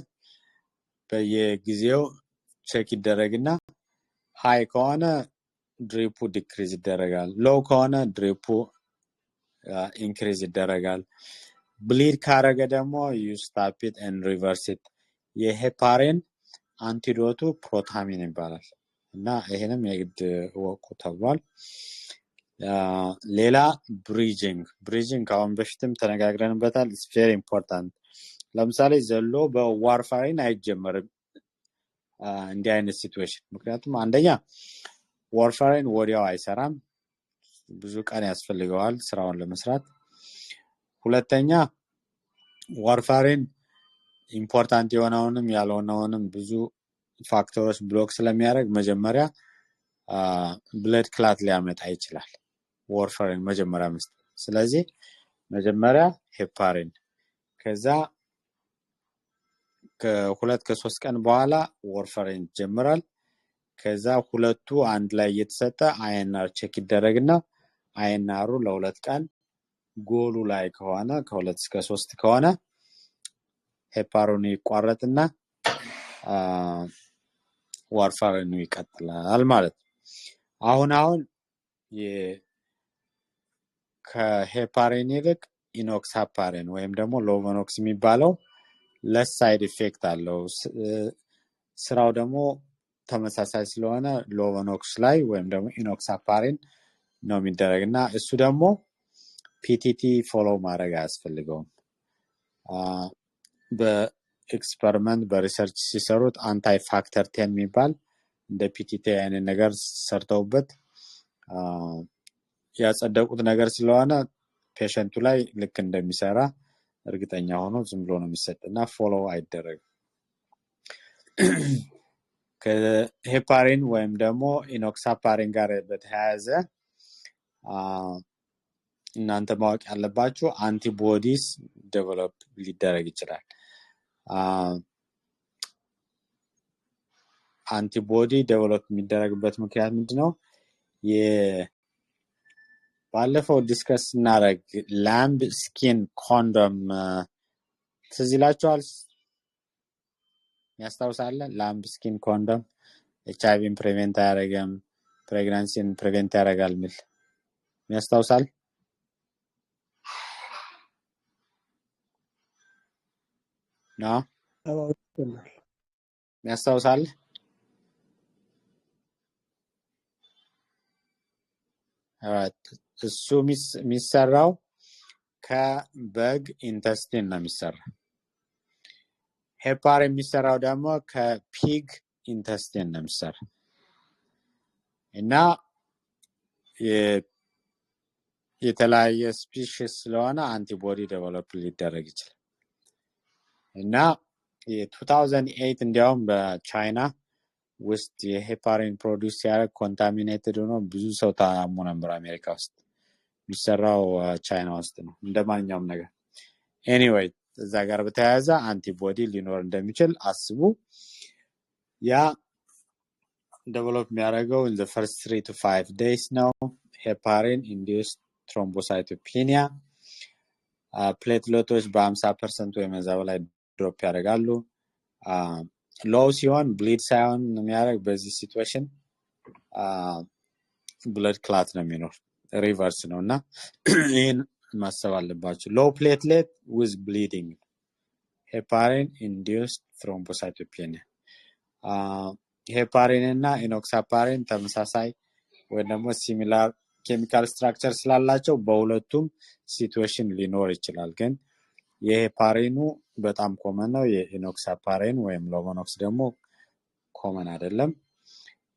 በየጊዜው ቼክ ይደረግና ሃይ ከሆነ ድሪፑ ዲክሪዝ ይደረጋል፣ ሎው ከሆነ ድሪፑ ኢንክሪዝ ይደረጋል። ብሊድ ካረገ ደግሞ ዩ ስታፕ ኢት ኤንድ ሪቨርስ ኢት። የሄፓሪን አንቲዶቱ ፕሮታሚን ይባላል እና ይሄንም የግድ ወቁ ተብሏል። ሌላ ብሪጂንግ አሁን በፊትም ተነጋግረንበታል። ኢትስ ቬሪ ኢምፖርታንት። ለምሳሌ ዘሎ በዋርፋሪን አይጀመርም እንዲህ አይነት ሲቹዌሽን። ምክንያቱም አንደኛ ዋርፋሪን ወዲያው አይሰራም፣ ብዙ ቀን ያስፈልገዋል ስራውን ለመስራት። ሁለተኛ ዋርፋሪን ኢምፖርታንት የሆነውንም ያልሆነውንም ብዙ ፋክተሮች ብሎክ ስለሚያደርግ መጀመሪያ ብለድ ክላት ሊያመጣ ይችላል ዋርፋሪን መጀመሪያ መስጠት። ስለዚህ መጀመሪያ ሄፓሪን፣ ከዛ ከሁለት ከሶስት ቀን በኋላ ዋርፋሪን ይጀምራል። ከዛ ሁለቱ አንድ ላይ እየተሰጠ አይኤንአር ቼክ ይደረግና አይኤንአሩ ለሁለት ቀን ጎሉ ላይ ከሆነ ከሁለት እስከ 3 ከሆነ ሄፓሪኑ ይቋረጥና ዋርፋሪኑ ይቀጥላል ማለት ነው። አሁን ከሄፓሪን ይልቅ ኢኖክሳፓሪን ወይም ደግሞ ሎቨኖክስ የሚባለው ለስ ሳይድ ኢፌክት አለው። ስራው ደግሞ ተመሳሳይ ስለሆነ ሎቨኖክስ ላይ ወይም ደግሞ ኢኖክሳፓሪን ነው የሚደረግና እሱ ደግሞ ፒቲቲ ፎሎ ማድረግ አያስፈልገውም። በኤክስፐሪመንት በሪሰርች ሲሰሩት አንታይ ፋክተር 10 የሚባል እንደ ፒቲቲ አይነት ነገር ሰርተውበት ያጸደቁት ነገር ስለሆነ ፔሸንቱ ላይ ልክ እንደሚሰራ እርግጠኛ ሆኖ ዝም ብሎ ነው የሚሰጥና ፎሎ አይደረግም። ከሄፓሪን ወይም ደግሞ ኢኖክሳፓሪን ጋር በተያያዘ እናንተ ማወቅ ያለባችሁ አንቲቦዲስ ዴቨሎፕ ሊደረግ ይችላል። አንቲቦዲ ዴቨሎፕ የሚደረግበት ምክንያት ምንድነው? ባለፈው ዲስከስ እናደርግ ላምብ ስኪን ኮንዶም ትዝ ይላችኋል? ያስታውሳል? ላምብ ስኪን ኮንዶም ኤችአይቪን ፕሪቬንት አያደርግም፣ ፕሬግናንሲን ፕሪቬንት ያደርጋል ሚል ያስታውሳል? ነው ያስታውሳል? እሱ የሚሰራው ከበግ ኢንተስቲን ነው የሚሰራው። ሄፓሪን የሚሰራው ደግሞ ከፒግ ኢንተስቲን ነው የሚሰራው እና የተለያየ ስፒሺስ ስለሆነ አንቲቦዲ ዴቨሎፕ ሊደረግ ይችላል እና የ2008 እንዲያውም በቻይና ውስጥ የሄፓሪን ፕሮዲዩስ ያደረግ ኮንታሚኔትድ ሆኖ ብዙ ሰው ታሞ ነበር። አሜሪካ ውስጥ የሚሰራው ቻይና ውስጥ ነው እንደማንኛውም ነገር። ኤኒዌይ እዛ ጋር በተያያዘ አንቲቦዲ ሊኖር እንደሚችል አስቡ። ያ ዴቨሎፕ የሚያደርገው in the first 3 to 5 days ነው። ሄፓሪን induced thrombocytopenia ፕሌትሌቶች በ50% ወይም ከዛ በላይ ድሮፕ ያደርጋሉ። ሎው ሲሆን ብሊድ ሳይሆን የሚያደርግ በዚህ ሲቹዌሽን ብለድ ክላት ነው የሚኖር ሪቨርስ ነውና ይሄን ማሰብ አለባችሁ። ሎው ፕሌትሌት with bleeding heparin induced thrombocytopenia ሄፓሪን እና ኢኖክሳፓሪን ተመሳሳይ ወይ ደግሞ ሲሚላር ኬሚካል ስትራክቸር ስላላቸው በሁለቱም ሲቹዌሽን ሊኖር ይችላል። ግን የሄፓሪኑ በጣም ኮመን ነው። የኢኖክሳፓሪን ወይም ሎሞኖክስ ደግሞ ኮመን አይደለም።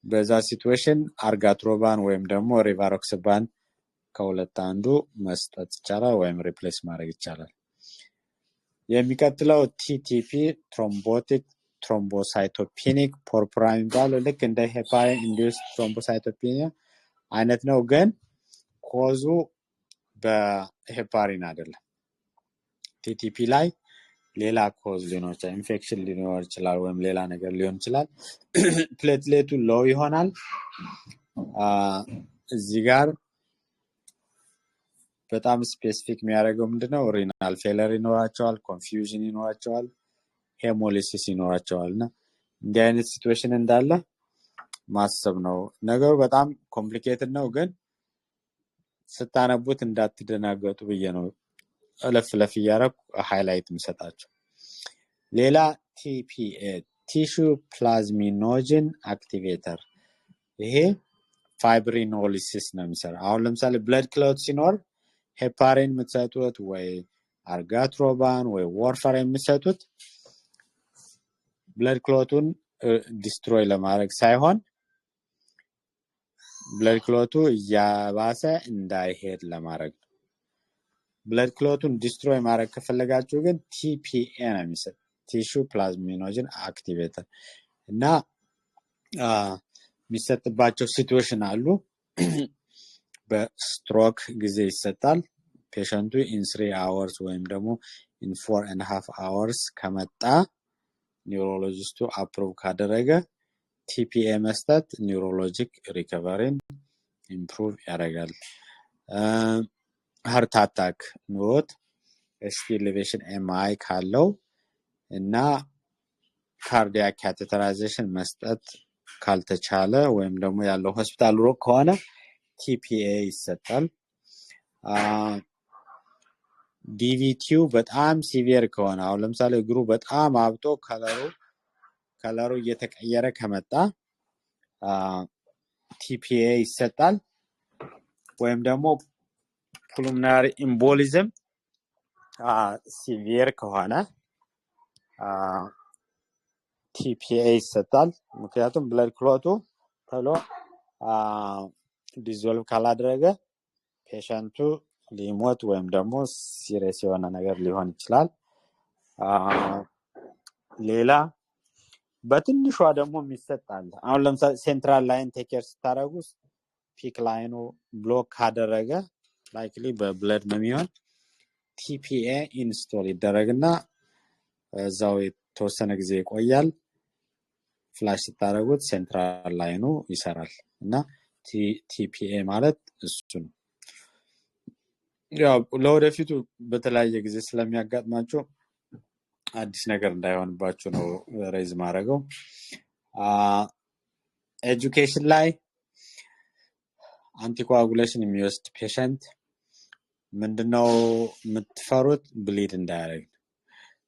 በዛ ሲቹዌሽን አርጋትሮባን ወይም ደግሞ ሪቫሮክስባን ከሁለት አንዱ መስጠት ይቻላል ወይም ሪፕሌስ ማድረግ ይቻላል። የሚቀጥለው ቲቲፒ ትሮምቦቲክ ትሮምቦሳይቶፔኒክ ፖርፖራን የሚባለው ልክ እንደ ሄፓሪን ኢንዱስድ ትሮምቦሳይቶፔኒያ አይነት ነው፣ ግን ኮዙ በሄፓሪን አይደለም። ቲቲፒ ላይ ሌላ ኮዝ ሊኖር ይችላል፣ ኢንፌክሽን ሊኖር ይችላል ወይም ሌላ ነገር ሊሆን ይችላል። ፕሌትሌቱ ሎው ይሆናል። እዚህ ጋር በጣም ስፔሲፊክ የሚያደርገው ምንድነው? ሪናል ፌለር ይኖራቸዋል፣ ኮንፊውዥን ይኖራቸዋል፣ ሄሞሊሲስ ይኖራቸዋልና እንዲህ አይነት ሲቹዌሽን እንዳለ ማሰብ ነው። ነገሩ በጣም ኮምፕሊኬትድ ነው፣ ግን ስታነቡት እንዳትደናገጡ ብዬ ነው ለፍለፍ እያደረኩ ሃይላይት የምሰጣቸው። ሌላ ቲፒኤ ቲሹ ፕላዝሚኖጅን አክቲቬተር፣ ይሄ ፋይብሪኖሊሲስ ነው የሚሰራ። አሁን ለምሳሌ ብለድ ክሎት ሲኖር ሄፓሪን የምትሰጡት ወይ አርጋትሮባን ወይ ዋርፋሪን የምትሰጡት ብለድ ክሎቱን ዲስትሮይ ለማድረግ ሳይሆን ብለድ ክሎቱ እያባሰ እንዳይሄድ ለማድረግ ነው። ብለድ ክሎቱን ዲስትሮይ ማድረግ ከፈለጋችሁ ግን ቲፒኤ ነው የሚሰጥ፣ ቲሹ ፕላዝሚኖጅን አክቲቬተር እና የሚሰጥባቸው ሲቹዌሽን አሉ። በስትሮክ ጊዜ ይሰጣል። ፔሸንቱ ኢን 3 hours ወይም ደግሞ ኢን 4.5 hours ከመጣ ኒውሮሎጂስቱ አፕሩቭ ካደረገ ቲፒኤ መስጠት ኒውሮሎጂክ ሪከቨሪን ኢምፕሩቭ ያደርጋል። ሃርት አታክ ኑሮት ኤስቲ ኤሌቬሽን ኤምአይ ካለው እና ካርዲያክ ካቴተራይዜሽን መስጠት ካልተቻለ ወይም ደግሞ ያለው ሆስፒታል ሩቅ ከሆነ ቲፒኤ ይሰጣል። ዲቪቲው በጣም ሲቪር ከሆነ አሁን ለምሳሌ እግሩ በጣም አብጦ ከለሩ እየተቀየረ ከመጣ ቲፒኤ ይሰጣል። ወይም ደግሞ ፑልሞናሪ ኢምቦሊዝም ሲቪር ከሆነ ቲፒኤ ይሰጣል። ምክንያቱም ብለድ ክሎቱ ቶሎ ዲዞልቭ ካላደረገ ፔሸንቱ ሊሞት ወይም ደግሞ ሲሪየስ የሆነ ነገር ሊሆን ይችላል። ሌላ በትንሿ ደግሞ የሚሰጣል። አሁን ለምሳሌ ሴንትራል ላይን ቴኬር ስታደርጉ ፒክ ላይኑ ብሎክ ካደረገ ላይክሊ በብለድ ነው የሚሆን። ቲፒኤ ኢንስቶል ይደረግና እዛው የተወሰነ ጊዜ ይቆያል። ፍላሽ ስታደርጉት ሴንትራል ላይኑ ይሰራል እና ቲፒኤ ማለት እሱ ነው። ያው ለወደፊቱ በተለያየ ጊዜ ስለሚያጋጥማችሁ አዲስ ነገር እንዳይሆንባችሁ ነው ሬዝ ማድረገው። ኤጁኬሽን ላይ አንቲኮአጉሌሽን የሚወስድ ፔሸንት ምንድነው የምትፈሩት? ብሊድ እንዳያደርግ።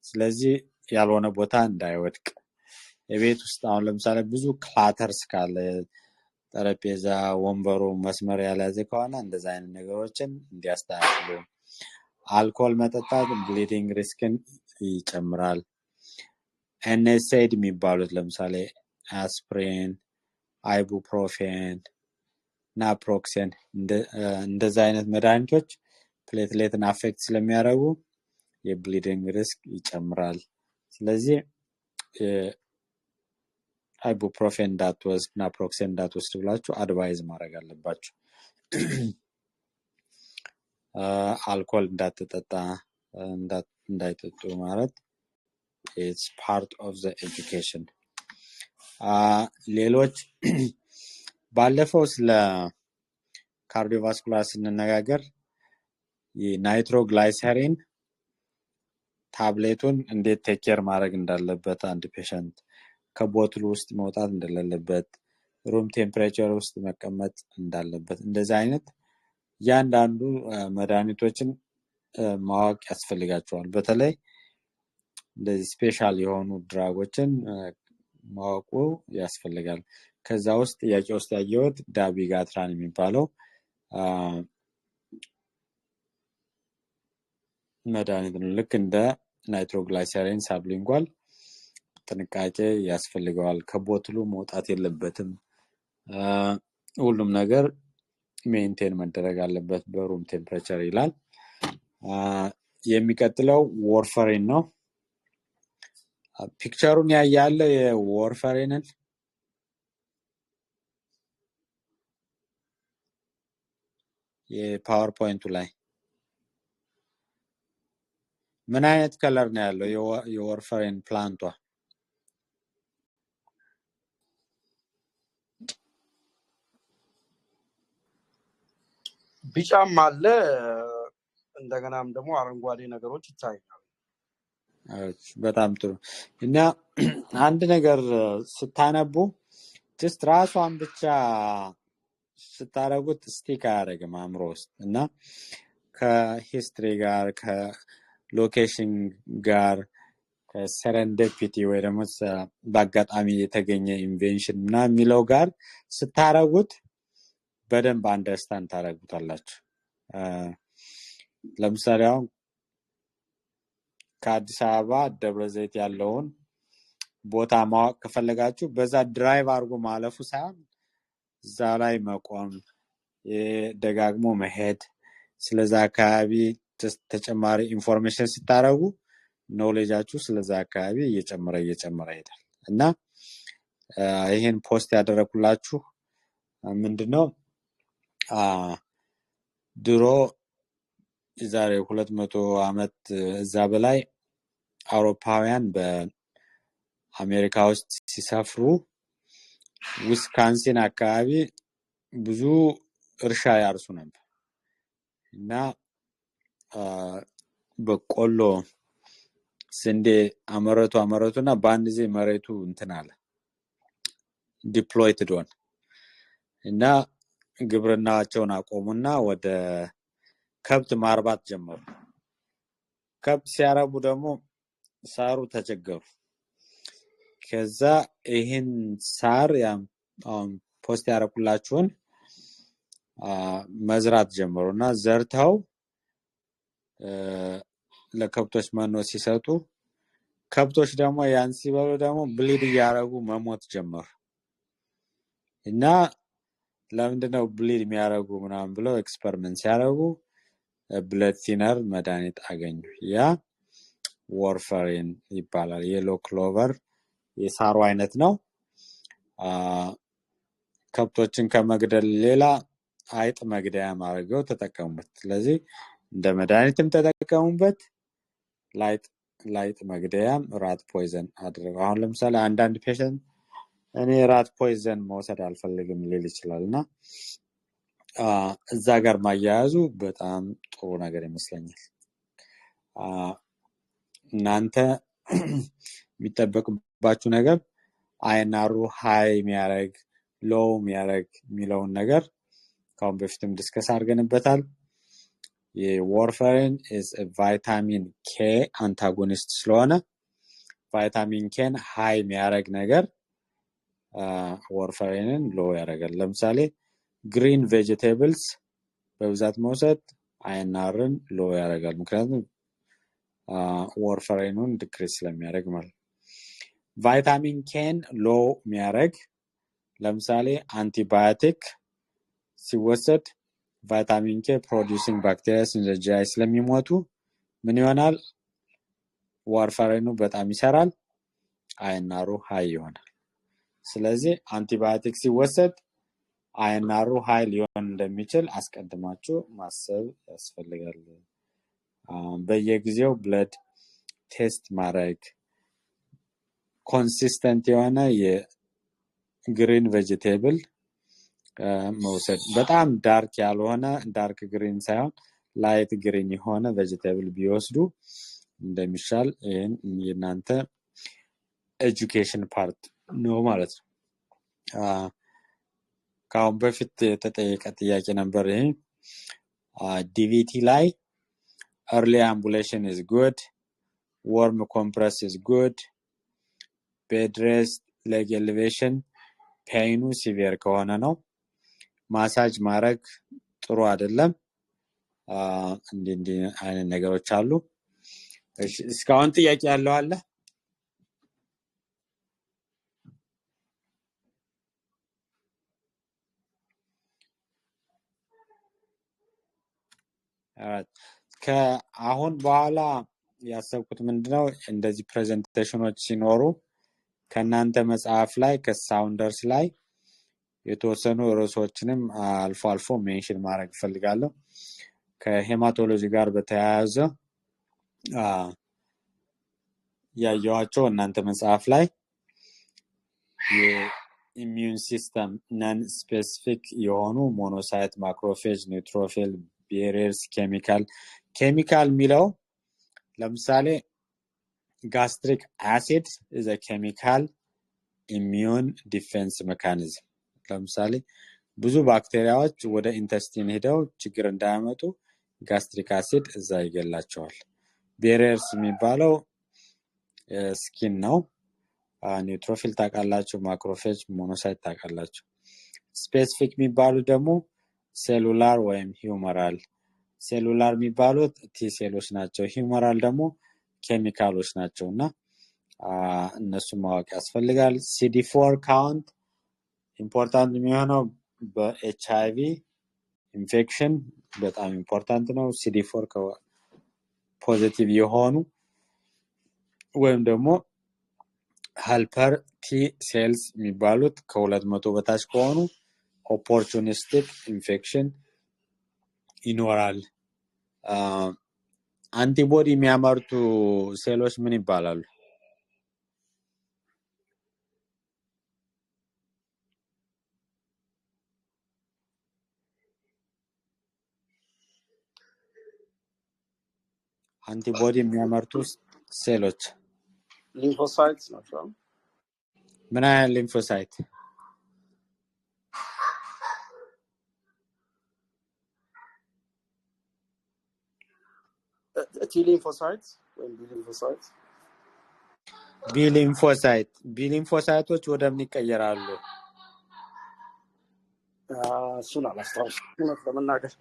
ስለዚህ ያልሆነ ቦታ እንዳይወድቅ የቤት ውስጥ አሁን ለምሳሌ ብዙ ክላተርስ ካለ ጠረጴዛ ወንበሩ መስመር ያልያዘ ከሆነ እንደዛ አይነት ነገሮችን እንዲያስተካክሉ። አልኮል መጠጣት ብሊዲንግ ሪስክን ይጨምራል። NSAID የሚባሉት ለምሳሌ አስፕሪን፣ አይቡፕሮፌን፣ ናፕሮክሴን እንደዛ አይነት መድኃኒቶች ፕሌትሌትን አፌክት ስለሚያደርጉ የብሊዲንግ ሪስክ ይጨምራል። ስለዚህ አይቡፕሮፌን እንዳትወስድ፣ ናፕሮክሴን እንዳትወስድ ብላችሁ አድቫይዝ ማድረግ አለባችሁ። አልኮል እንዳትጠጣ እንዳይጠጡ ማለት it's part of the education። ሌሎች ባለፈው ስለ ካርዲዮቫስኩላር ስንነጋገር የናይትሮግላይሰሪን ታብሌቱን እንዴት ቴክ ኬር ማድረግ እንዳለበት፣ አንድ ፔሸንት ከቦትሉ ውስጥ መውጣት እንደሌለበት፣ ሩም ቴምፕሬቸር ውስጥ መቀመጥ እንዳለበት፣ እንደዚህ አይነት ያንዳንዱ መድኃኒቶችን ማወቅ ያስፈልጋቸዋል። በተለይ እንደዚህ ስፔሻል የሆኑ ድራጎችን ማወቁ ያስፈልጋል። ከዛ ውስጥ ጥያቄ ውስጥ ያየሁት ዳቢጋትራን የሚባለው መድኃኒት ነው። ልክ እንደ ናይትሮግላይሰሪን ሳብሊንጓል ጥንቃቄ ያስፈልገዋል። ከቦትሉ መውጣት የለበትም። ሁሉም ነገር ሜንቴን መደረግ አለበት በሩም ቴምፕሬቸር ይላል። የሚቀጥለው ዋርፈሪን ነው። ፒክቸሩን ያያለ የዋርፈሪንን የፓወርፖይንቱ ላይ ምን አይነት ከለር ነው ያለው? የዋርፈሪን ፕላንቷ ቢጫም አለ፣ እንደገናም ደግሞ አረንጓዴ ነገሮች ይታያሉ። በጣም ጥሩ። እና አንድ ነገር ስታነቡ ጀስት ራሷን ብቻ ስታረጉት ስቲክ አያደርግም አእምሮ ውስጥ እና ከሂስትሪ ጋር ከሎኬሽን ጋር ከሰረንደፒቲ ወይ ደግሞ በአጋጣሚ የተገኘ ኢንቬንሽን እና የሚለው ጋር ስታረጉት በደንብ አንደርስታንድ ታደርጉታላችሁ። ለምሳሌ አሁን ከአዲስ አበባ ደብረ ዘይት ያለውን ቦታ ማወቅ ከፈለጋችሁ በዛ ድራይቭ አድርጎ ማለፉ ሳይሆን እዛ ላይ መቆም፣ ደጋግሞ መሄድ፣ ስለዛ አካባቢ ተጨማሪ ኢንፎርሜሽን ስታረጉ ኖሌጃችሁ ስለዛ አካባቢ እየጨመረ ይሄዳል። እና ይሄን ፖስት ያደረኩላችሁ ምንድነው ድሮ የዛሬ 200 ዓመት እዛ በላይ አውሮፓውያን በአሜሪካ ውስጥ ሲሰፍሩ ዊስካንሲን አካባቢ ብዙ እርሻ ያርሱ ነበር እና በቆሎ ስንዴ አመረቱና በአንድ ጊዜ መሬቱ እንትን አለ ዲፕሎይትድ ሆነ እና ግብርናቸውን አቆሙና ወደ ከብት ማርባት ጀመሩ። ከብት ሲያረቡ ደግሞ ሳሩ ተቸገሩ። ከዛ ይሄን ሳር ፖስት ያረኩላችሁን መዝራት ጀመሩና ዘርተው ለከብቶች መኖ ሲሰጡ ከብቶች ደግሞ ያን ሲበሉ ደግሞ ብሊድ እያረጉ መሞት ጀመሩ እና ለምንድነው ብሊድ የሚያረጉ ምናምን ብለው ኤክስፐሪመንት ሲያረጉ ብለድ ቲነር መድኃኒት አገኙ። ያ ዋርፈሪን ይባላል። የሎ ክሎቨር የሳሩ አይነት ነው። ከብቶችን ከመግደል ሌላ አይጥ መግደያ ማድረገው ተጠቀሙበት። ስለዚህ እንደ መድኃኒትም ተጠቀሙበት፣ ላይጥ መግደያም ራት ፖይዘን አድርገው። አሁን ለምሳሌ አንዳንድ ፔሸንት እኔ ራት ፖይዘን መውሰድ አልፈልግም ሊል ይችላልና እዛ ጋር ማያያዙ በጣም ጥሩ ነገር ይመስለኛል። እናንተ የሚጠበቅባችሁ ነገር አይናሩ ሃይ የሚያደርግ ሎው የሚያደርግ የሚለውን ነገር ካሁን በፊትም ዲስከስ አድርገንበታል። የዋርፈሪን is a vitamin K አንታጎኒስት ስለሆነ ቫይታሚን ኬን ሃይ የሚያደርግ ነገር warfarin low ያደርጋል ለምሳሌ green vegetables በብዛት መውሰድ አይናርን low ያደርጋል ምክንያቱም warfarinን decrease ስለሚያደርግ ማለት ቫይታሚን ኬን low የሚያደርግ ለምሳሌ አንቲባዮቲክ ሲወሰድ ቫይታሚን ኬ producing bacteria in the GI ስለሚሞቱ ምን ይሆናል warfarin በጣም ይሰራል አይናሩ ሃይ ይሆናል ስለዚህ አንቲባዮቲክ ሲወሰድ አይናሩ ሃይ ሊሆን እንደሚችል አስቀድማችሁ ማሰብ ያስፈልጋል በየጊዜው ብለድ ቴስት ማድረግ ኮንሲስተንት የሆነ የግሪን ቬጂቴብል መውሰድ በጣም ዳርክ ያልሆነ ዳርክ ግሪን ሳይሆን ላይት ግሪን የሆነ ቬጂቴብል ቢወስዱ እንደሚሻል ይሄን የናንተ ኤጁኬሽን ፓርት ነው ማለት ነው ካሁን በፊት የተጠየቀ ጥያቄ ነበር ይሄ ዲቪቲ ላይ early ambulation is good warm compress is good bed rest leg elevation pain severe ከሆነ ነው ማሳጅ ማድረግ ጥሩ አይደለም እንዴ አይነት ነገሮች አሉ እሺ እስካሁን ጥያቄ ያለው አለ ከአሁን በኋላ ያሰብኩት ምንድነው እንደዚህ ፕሬዘንቴሽኖች ሲኖሩ ከናንተ መጽሐፍ ላይ ከሳውንደርስ ላይ የተወሰኑ ርዕሶችንም አልፎ አልፎ ሜንሽን ማድረግ ፈልጋለሁ ከሄማቶሎጂ ጋር በተያያዘ ያያዋቸው እናንተ መጽሐፍ ላይ የኢሚዩን ሲስተም ነን ስፔሲፊክ የሆኑ ሞኖሳይት ማክሮፌጅ ኒውትሮፊል barriers chemical ሚለው ለምሳሌ gastric acid is a chemical immune defense mechanism ለምሳሌ ብዙ ባክቴሪያዎች ወደ ኢንተስቲን ሄደው ችግር እንዳያመጡ gastric acid እዛ ይገላቸዋል barriers የሚባለው ስኪን ነው ኒውትሮፊል ታውቃላችሁ ማክሮፌጅ ሞኖሳይት ታውቃላችሁ ስፔሲፊክ የሚባሉ ደግሞ ሴሉላር ወይም ሂዩመራል ሴሉላር የሚባሉት ቲ ሴሎች ናቸው ሂዩመራል ደግሞ ኬሚካሎች ናቸውና እነሱ ማወቅ ያስፈልጋል CD4 ካውንት ኢምፖርታንት የሚሆነው በኤችአይቪ ኢንፌክሽን በጣም ኢምፖርታንት ነው CD4 ፖዚቲቭ የሆኑ ወይም ደግሞ ሄልፐር ቲ ሴልስ የሚባሉት ከ200 በታች ከሆኑ opportunistic infection ይኖራል አንቲቦዲ የሚያመርቱ ሴሎች ምን ይባላሉ አንቲቦዲ የሚያመርቱ ሴሎች ሊምፎሳይትስ ናቸው ምን አይነት ሊምፎሳይት T lymphocytes ወይም B lymphocytes ወደ ምን ይቀየራሉ እሱን አላስታውስም እውነት ለመናገር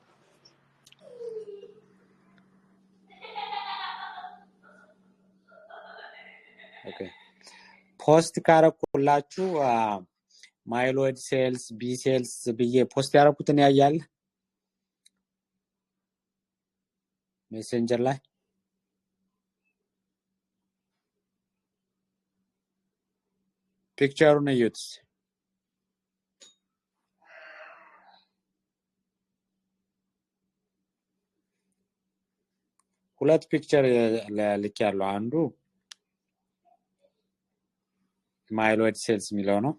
ኦኬ ፖስት ካረኩላችሁ ማይሎይድ ሴልስ ቢ ሴልስ ብዬ ፖስት ያረኩትን ያያል ሜሴንጀር ላይ ፒክቸሩን እዩት ሁለት ፒክቸር ልክ ያለው አንዱ ማይሎይድ ሴልስ የሚለው ነው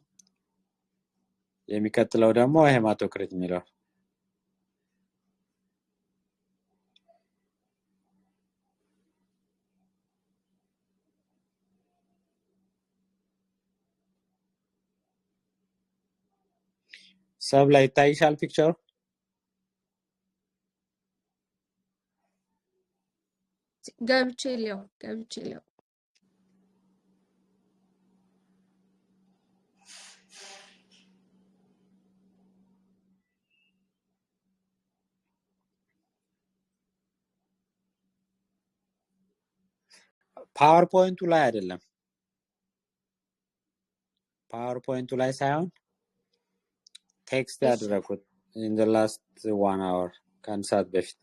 የሚከተለው ደግሞ ሄማቶክሪት የሚለው सब ላይ ታይሻል ፒክቸሩ ገብቼለው ፓወርፖይንቱ ላይ አይደለም ፓወርፖይንቱ ላይ ሳይሆን ቴክስት እሺ ያደረኩት in the last 1 hour ከአንድ ሰዓት በፊት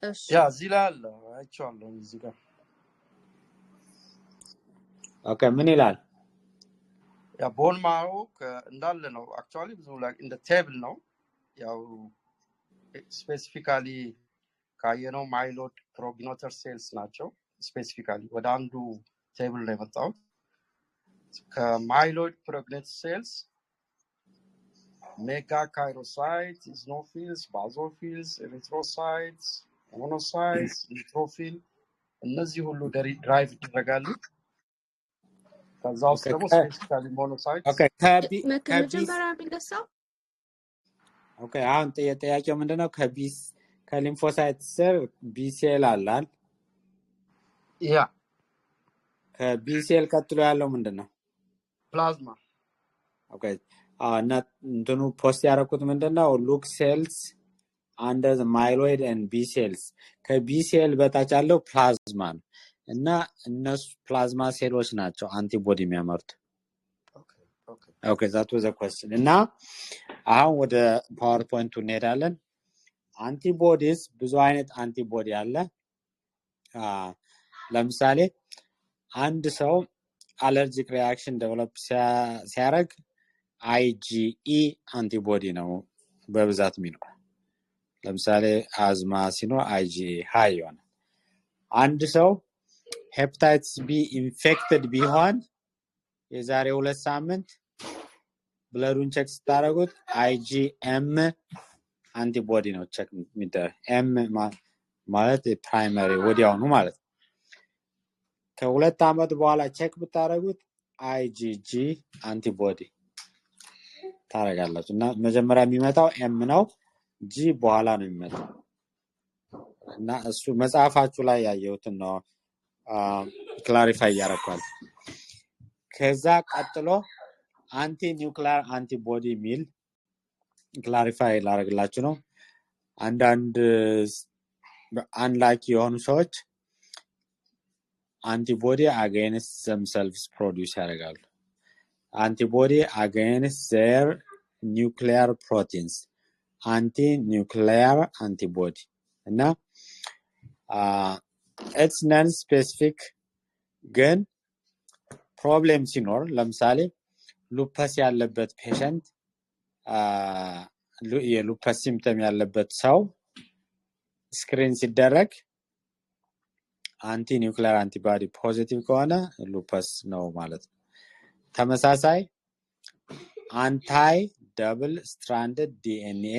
እሺ ያ እዚህ ላይ አለ አይቼዋለሁ እዚህ ጋር ኦኬ ምን ይላል ያ ቦን ማሮ እንዳለ ነው አክቹአሊ ብዙ ላይ እንደ ቴብል ነው ያው ስፔሲፊካሊ ካየነው ማይሎድ ፕሮግኖተር ሴልስ ናቸው ስፔሲፊካሊ ወደ አንዱ ቴብል ላይ መጣው ከማይሎድ ፕሮግኖተር ሴልስ megakaryocytes, eosinophils, basophils, erythrocytes, monocytes, neutrophil እነዚህ ሁሉ ድራይቭ ይደረጋሉ ከዛ ውስጥ ደግሞ ስፔሲፊካሊ ሞኖሳይትስ ኦኬ መጀመሪያ የሚነሳው ኦኬ አሁን ጥያቄው ምንድነው ከሊምፎሳይት ስር ቢሴል አላል ያ ከቢሴል ቀጥሎ ያለው ምንድነው ፕላዝማ ኦኬ እና እንትኑ ፖስት ያደረኩት ምንድነው ሉክ ሴልስ under the myeloid and B cells ከB cell በታች ያለው ፕላዝማ ነው እና እነሱ ፕላዝማ ሴሎች ናቸው አንቲቦዲ የሚያመርቱ ኦኬ that was a question እና አሁን ወደ ፓወርፖይንቱ እንሄዳለን አንቲቦዲስ ብዙ አይነት አንቲቦዲ አለ ለምሳሌ አንድ ሰው አለርጂክ ሪአክሽን ዴቨሎፕ ሲያደርግ IgE አንቲቦዲ ነው በብዛት የሚኖር ለምሳሌ አዝማ ሲኖር IgE ሃይ ይሆናል አንድ ሰው ሄፓታይቲስ ቢ ኢንፌክትድ ቢሆን የዛሬ 2 ሳምንት ብለዱን ቼክ ስታደርጉት IgM አንቲቦዲ ነው ቼክ የሚደረግ M ማለት ፕራይመሪ ወዲያው ነው ማለት ከ2 አመት በኋላ ቼክ ብታደርጉት IgG አንቲቦዲ ታረጋላችሁ እና መጀመሪያ የሚመጣው M ነው G በኋላ ነው የሚመጣው እና እሱ መጽሐፋችሁ ላይ ያየሁት ነው ክላሪፋይ ያደርጋል ከዛ ቀጥሎ አንቲ ኒውክሊየር አንቲቦዲ ሚል ክላሪፋይ ላደርግላችሁ ነው አንዳንድ አንላይክ የሆኑ ሰዎች አንቲቦዲ አጌንስት themselves ፕሮዲዩስ ያደርጋሉ antibody against their nuclear proteins anti-nuclear antibody እና it's non-specific ግን ፕሮብሌም ሲኖር ለምሳሌ ሉፐስ ያለበት ፔሸንት የሉፐስ ሲምፕተም ያለበት ሰው ስክሪን ሲደረግ አንቲ ኒውክሊየር አንቲቦዲ ፖዚቲቭ ከሆነ ሉፐስ ነው ማለት ነው ተመሳሳይ አንታይ ደብል ስትራንድድ ዲኤንኤ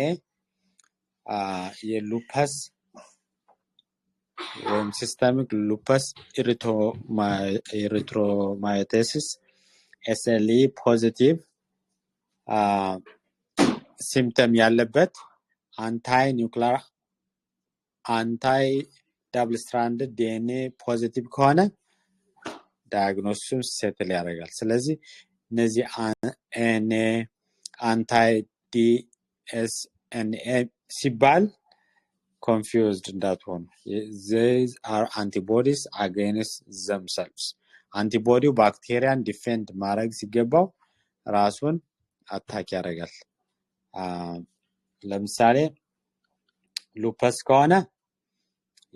የሉፐስ ወይም ሲስተሚክ ሉፐስ ኤሪትሮማይቶሲስ SLE ፖዚቲቭ ሲምፕተም ያለበት አንታይ ኒውክሊየር አንታይ ደብል ስትራንድድ ዲኤንኤ ፖዚቲቭ ከሆነ ዳያግኖሲስ ሴትል ያደርጋል ስለዚህ እነዚህ አንታይ ዲኤስኤንኤ ሲባል confused እንዳትሆኑ these are antibodies against themselves አንቲቦዲው ባክቴሪያን ዲፌንድ ማድረግ ሲገባው ራሱን አታክ ያደርጋል ለምሳሌ ሉፐስ ከሆነ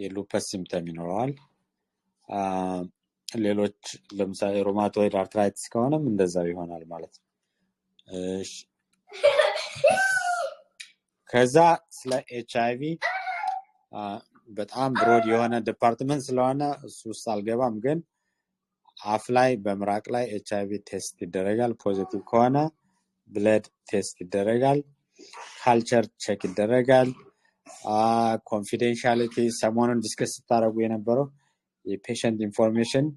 የሉፐስ ሲምፕተም ይኖረዋል ሌሎች ለምሳሌ ሮማቶይድ አርትራይቲስ ከሆነም እንደዛው ይሆናል ማለት ነው እሺ ከዛ ስለ HIV በጣም ብሮድ የሆነ ዲፓርትመንት ስለሆነ እሱ ውስጥ አልገባም ግን አፍ ላይ በምራቅ ላይ HIV ቴስት ይደረጋል ፖዚቲቭ ከሆነ ብለድ ቴስት ይደረጋል ካልቸር ቼክ ይደረጋል ኮንፊደንሻሊቲ ሰሞኑን ዲስከስ ታደርጉ የነበረው የፔሸንት ኢንፎርሜሽን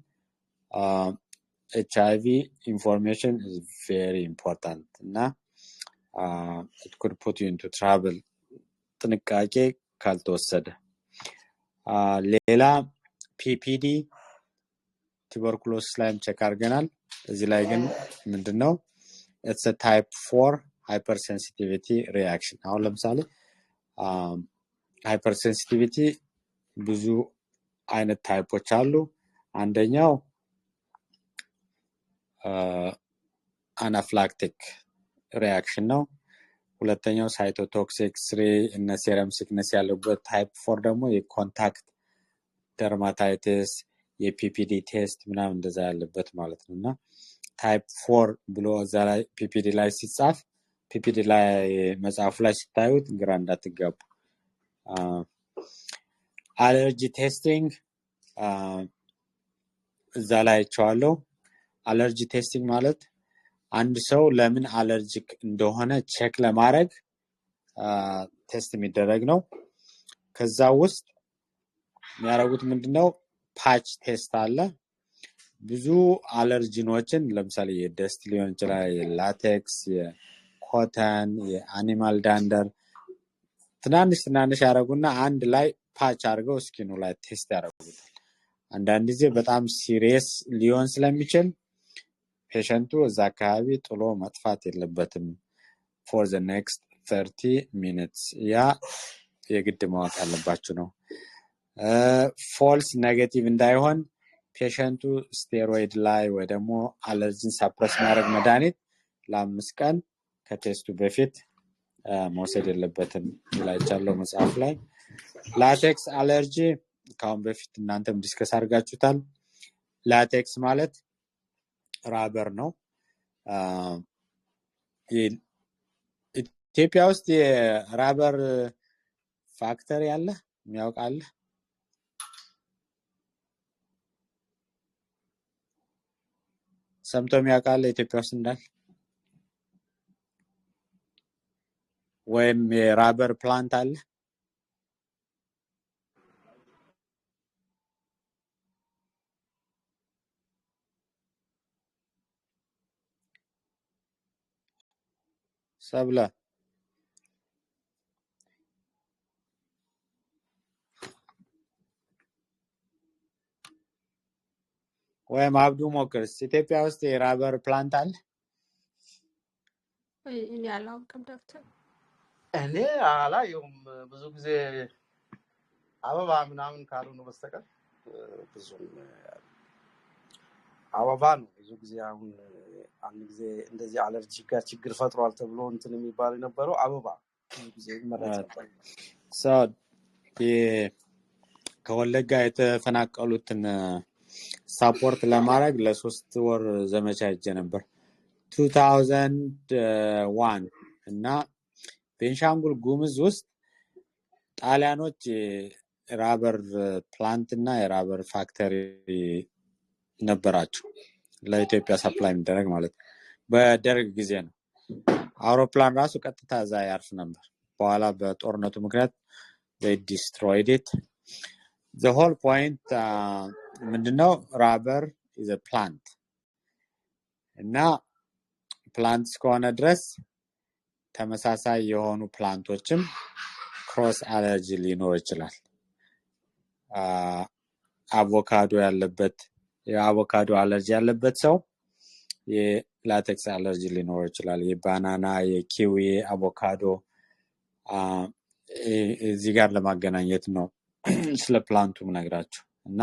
HIV information is very important እና it could put you into trouble ጥንቃቄ ካልተወሰደ ሌላ PPD ቱበርኩሎሲስ ላይም ቼክ አድርገናል እዚህ ላይ ግን ምንድነው it's a type 4 hypersensitivity reaction አሁን ለምሳሌ hypersensitivity ብዙ አይነት ታይፖች አሉ አንደኛው አናፍላክቲክ ሪአክሽን ነው። ሁለተኛው ሳይቶቶክሲክ 3 እና ሴረም ሲክነስ ያለበት ታይፕ 4 ደግሞ የኮንታክት ደርማታይቲስ የፒፒዲ ቴስት ምናምን እንደዛ ያለበት ማለት ነውና ታይፕ 4 ብሎ እዛ ላይ ፒፒዲ ላይ ሲጻፍ ፒፒዲ ላይ መጽሐፉ ላይ ሲታዩት ግራ እንዳትጋቡ። አለርጂ ቴስቲንግ እዛ ላይ አይቼዋለሁ። አለርጂ ቴስቲንግ ማለት አንድ ሰው ለምን አለርጂክ እንደሆነ ቼክ ለማድረግ ቴስት የሚደረግ ነው። ከዛ ውስጥ የሚያደርጉት ምንድነው ፓች ቴስት አለ። ብዙ አለርጂኖችን ለምሳሌ የደስት ሊሆን ይችላል፣ የላቴክስ፣ የኮተን፣ የአኒማል ዳንደር ትናንሽ ያደርጉና አንድ ላይ ፓች አድርገው ስኪኑ ላይ ቴስት ያደርጉታል። አንዳንድ ጊዜ በጣም ሲሪየስ ሊሆን ስለሚችል ፔሸንቱ እዛ አካባቢ ጥሎ መጥፋት የለበትም for the next 30 minutes ያ የግድ ማወቅ ያለባችሁ ነው። ፎልስ ኔጌቲቭ እንዳይሆን ፔሸንቱ ስቴሮይድ ላይ ወይ ደግሞ አለርጂን ሰፕረስ ማድረግ መድኃኒት ለ5 ቀን ከቴስቱ በፊት መውሰድ የለበትም ይላቻለው መጽሐፍ ላይ። ላቴክስ አለርጂ ካሁን በፊት እናንተም ዲስከስ አድርጋችሁታል። ላቴክስ ማለት ራበር ነው። ኢትዮጵያ ውስጥ የራበር ፋክተሪ አለ የሚያውቃል? ሰምቶ የሚያውቃል ኢትዮጵያ ውስጥ እንዳለ? ወይም የራበር ፕላንት አለ? ሰብለ ወይም አብዱ ሞክርስ ኢትዮጵያ ውስጥ የራበር ፕላንት አለ? እኔ አላውቅም ዶክተር። እኔ አላየሁም። ብዙ ጊዜ አበባ ምናምን ካልሆነ በስተቀር ብዙም አበባ ነው ብዙ ጊዜ። አሁን አንድ ጊዜ እንደዚህ አለርጂ ጋር ችግር ፈጥሯል ተብሎ እንትን የሚባል የነበረው አበባ ብዙ ጊዜ ይመረጥ ነበር። ከወለጋ የተፈናቀሉትን ሳፖርት ለማድረግ ለ3 ወር ዘመቻ ሄጄ ነበር 2001 እና ቤንሻንጉል ጉሙዝ ውስጥ ጣሊያኖች ራበር ፕላንት እና የራበር ፋክተሪ ነበራቸው ለኢትዮጵያ ሰፕላይ የሚደረግ ማለት በደርግ ጊዜ ነው። አውሮፕላን ራሱ ቀጥታ እዛ ያርፍ ነበር። በኋላ በጦርነቱ ምክንያት they destroyed it. The whole point ምንድነው rubber is a plant እና ፕላንት እስከሆነ ድረስ ተመሳሳይ የሆኑ ፕላንቶችም ክሮስ አለርጂ ሊኖር ይችላል። አቮካዶ ያለበት የአቮካዶ አለርጂ ያለበት ሰው የላቴክስ አለርጂ ሊኖር ይችላል። የባናና፣ የኪዊ፣ አቮካዶ እዚህ ጋር ለማገናኘት ነው ስለ ፕላንቱ ምነግራችሁ። እና